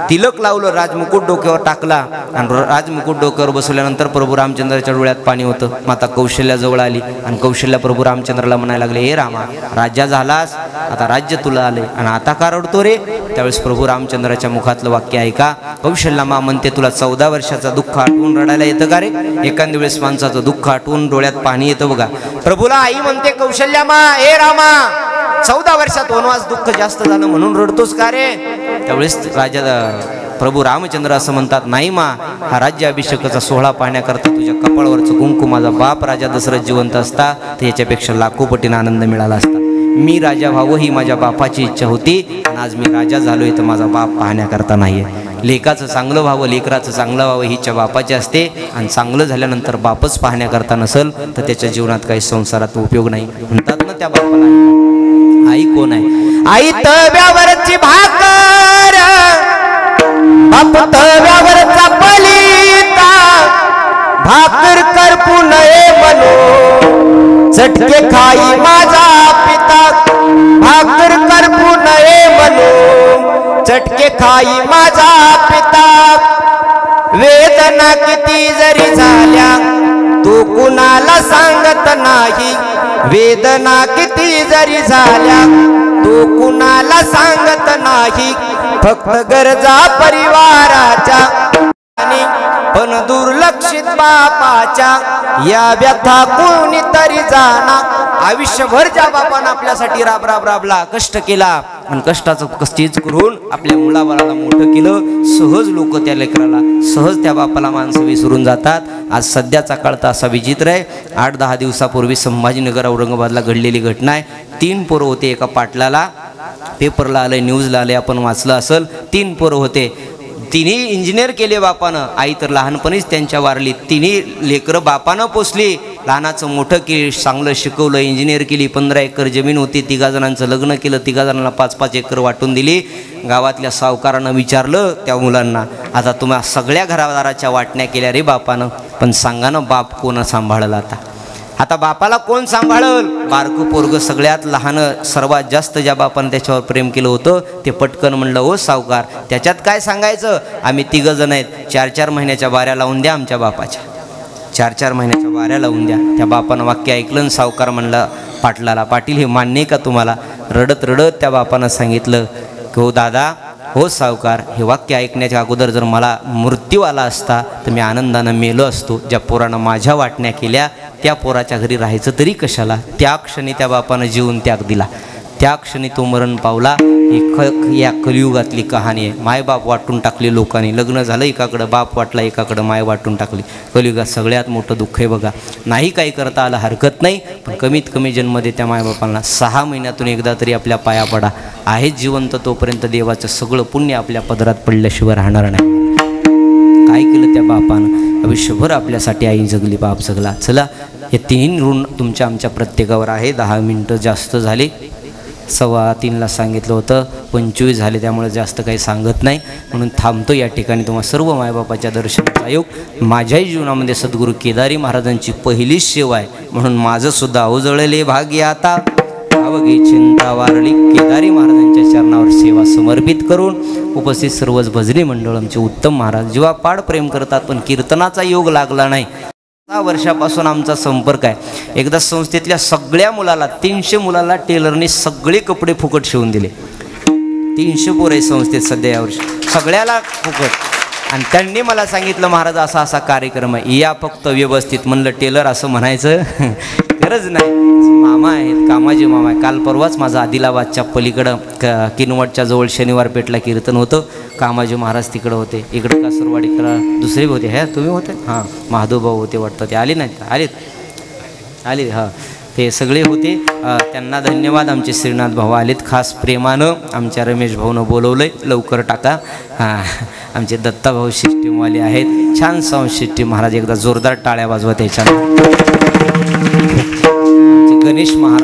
तिलक लावलं, राजमुकुट डोक्यावर टाकला आणि राजमुकुट डोक्यावर बसवल्यानंतर प्रभू रामचंद्राच्या डोळ्यात पाणी होतं. माता कौशल्या जवळ आली आणि कौशल्या प्रभू रामचंद्राला म्हणायला लागले, हे रामा, राजा झालास, आता राज्य तुला आले आणि आता का रडतो रे. त्यावेळेस प्रभू रामचंद्राच्या मुखातलं वाक्य ऐका. कौशल्या मा म्हणते, तुला 14 वर्षाचा दुःख आठवून रडायला येतं का रे. एखाद्या वेळेस माणसाचं दुःख आठवून डोळ्यात पाणी येतं बघा. प्रभूला आई म्हणते, कौशल्या मा, हे रामा, 14 वर्षात वनवास दुःख जास्त झालं म्हणून रडतोस का रे. त्यावेळेस राजा प्रभू रामचंद्र असं म्हणतात, नाही मा, हा राज्याभिषेकाचा सोहळा पाहण्याकरता तुझ्या कपाळावरचं कुंकू माझा बाप राजा दशरथ जिवंत असता तर याच्यापेक्षा लाखो पटीने आनंद मिळाला असता. मी राजा व्हावं ही माझ्या बापाची इच्छा होती आणि आज मी राजा झालोय तर माझा बाप पाहण्याकरता नाही आहे. लेकाचं चांगलं व्हावं, लेकराचं चांगलं व्हावं ही इच्छा बापाची असते आणि चांगलं झाल्यानंतर बापच पाहण्याकरता नसेल तर त्याच्या जीवनात काही संसारात उपयोग नाही. म्हणतात ना त्या बापाला आई कोण आहे? आई तव्यावरची भाकर, बाप तव्यावरचा पलिता, भाकर करपू नये म्हणून चटके खाई माझा पिता, भाकर करपू नये म्हणून चटके खाई माझा पिता. वेदना किती जरी झाल्या तू कुणाला सांगत नाही, वेदना किती जरी झाल्या तू कुणाला सांगत नाही. फक्त गरजा परिवाराच्या पण दुर्लक्षित बापाच्या या व्यथा कोणीतरी जाणा. आयुष्यभर ज्या बापानं आपल्यासाठी राबला, कष्ट केला आणि कष्टाचं कष्टीच करून आपल्या मुलाबाळाला मोठं केलं, सहज लोक त्या लेकराला, सहज त्या बापाला माणसं विसरून जातात. आज सध्याचा काळ तर असा विचित्र आहे. 8-10 दिवसापूर्वी संभाजीनगर औरंगाबादला घडलेली घटना आहे. 3 पोरं होते एका पाटलाला, पेपरला आलंय, न्यूजला आलंय, आपण वाचलं असेल. 3 पोरं होते, तिन्ही इंजिनियर केले बापानं, आई तर लहानपणीच त्यांच्या वारली. तिन्ही लेकरं बापानं पोसली, लहानाचं मोठं केलं, चांगलं शिकवलं, इंजिनियर केली. 15 एकर जमीन होती, 3 जणांचं लग्न केलं, 3 जणांना 5-5 एकर वाटून दिली. गावातल्या सावकारानं विचारलं त्या मुलांना, आता तुम्हा सगळ्या घरादाराच्या वाटण्या केल्या रे बापानं, पण सांगा ना बाप कोण सांभाळलं आता बापाला कोण सांभाळल? बारकं पोरगं सगळ्यात लहान, सर्वात जास्त ज्या बापानं त्याच्यावर प्रेम केलं होतं ते पटकन म्हणलं, हो सावकार त्याच्यात काय सांगायचं, आम्ही 3 जण आहेत, 4-4 महिन्याच्या बाऱ्या लावून द्या आमच्या बापाच्या, 4-4 महिन्याच्या बाऱ्या लावून द्या. त्या बापानं वाक्य ऐकलं, सावकार म्हणला पाटलाला, पाटील हे मान्य आहे का तुम्हाला? रडत रडत त्या बापानं सांगितलं की हो दादा, हो सावकार, हे वाक्य ऐकण्याच्या अगोदर जर मला मृत्यू आला असता तर मी आनंदानं मेलो असतो. ज्या पोरानं माझ्या वाटण्या केल्या त्या पोराच्या घरी राहायचं तरी कशाला. त्या क्षणी त्या बापानं जीवन त्याग दिला, त्या क्षणी तो मरण पावला. ही या कलियुगातली कहाणी आहे. मायबाप वाटून टाकले लोकांनी, लग्न झालं एकाकडं बाप वाटला, एकाकडं माय वाटून टाकली. कलियुगात सगळ्यात मोठं दुःख आहे बघा. नाही काही करता आलं हरकत नाही, पण कमीत कमी जन्म दे त्या मायबापांना. 6 महिन्यातून एकदा तरी आपल्या पाया पडा. आहेत जिवंत तोपर्यंत देवाचं सगळं पुण्य आपल्या पदरात पडल्याशिवाय राहणार नाही. काय केलं त्या बापानं? आयुष्यभर आपल्यासाठी आई जगली, बाप जगला. चला, हे 3 ऋण तुमच्या आमच्या प्रत्येकावर आहे. 10 मिनटं जास्त झाले, 2:15ला सांगितलं होतं, 25 झाले, त्यामुळे जास्त काही सांगत नाही म्हणून थांबतो या ठिकाणी. तुम्हा सर्व मायबापाच्या दर्शनाचा योग माझ्याही जीवनामध्ये सद्गुरू केदारी महाराजांची पहिलीच सेवा आहे, म्हणून माझं सुद्धा अवजळले भाग्य आता, अवघी चिंता वारली. केदारी महाराजांच्या चरणावर सेवा समर्पित करून उपस्थित सर्वच भजनी मंडळ आमचे उत्तम महाराज जीवापाड प्रेम करतात, पण कीर्तनाचा योग लागला नाही. 6 वर्षापासून आमचा संपर्क आहे. एकदा संस्थेतल्या सगळ्या मुलाला, 300 मुलाला टेलरने सगळे कपडे फुकट शिवून दिले. 300 पोरं आहे संस्थेत सध्या यावर्षी, सगळ्याला फुकट. आणि त्यांनी मला सांगितलं, महाराज असा असा कार्यक्रम आहे, या फक्त व्यवस्थित. म्हणलं टेलर असं म्हणायचं गरज नाही. मामा आहेत, कामाजी मामा आहे. काल परवाच माझं आदिलाबादच्या पलीकडं किनवटच्या जवळ शनिवार पेठला कीर्तन होतं. कामाजी महाराज तिकडं होते, इकडं कासरवाडीकडं दुसरे होते. ह्या तुम्ही होते? हां, महादेवभाऊ होते वाटतं. ते आले नाहीत? आले हां, ते सगळे होते. त्यांना धन्यवाद. आमचे श्रीनाथ भाऊ आलेत, खास प्रेमानं आमच्या रमेश भाऊनं बोलवलं आहे, लवकर टाका. हां, आमचे दत्ताभाऊ सिस्टीमवाले आहेत, छान साऊंड सिस्टीम. महाराज एकदा जोरदार टाळ्या वाजवा त्याच्यानं. गणेश महाराज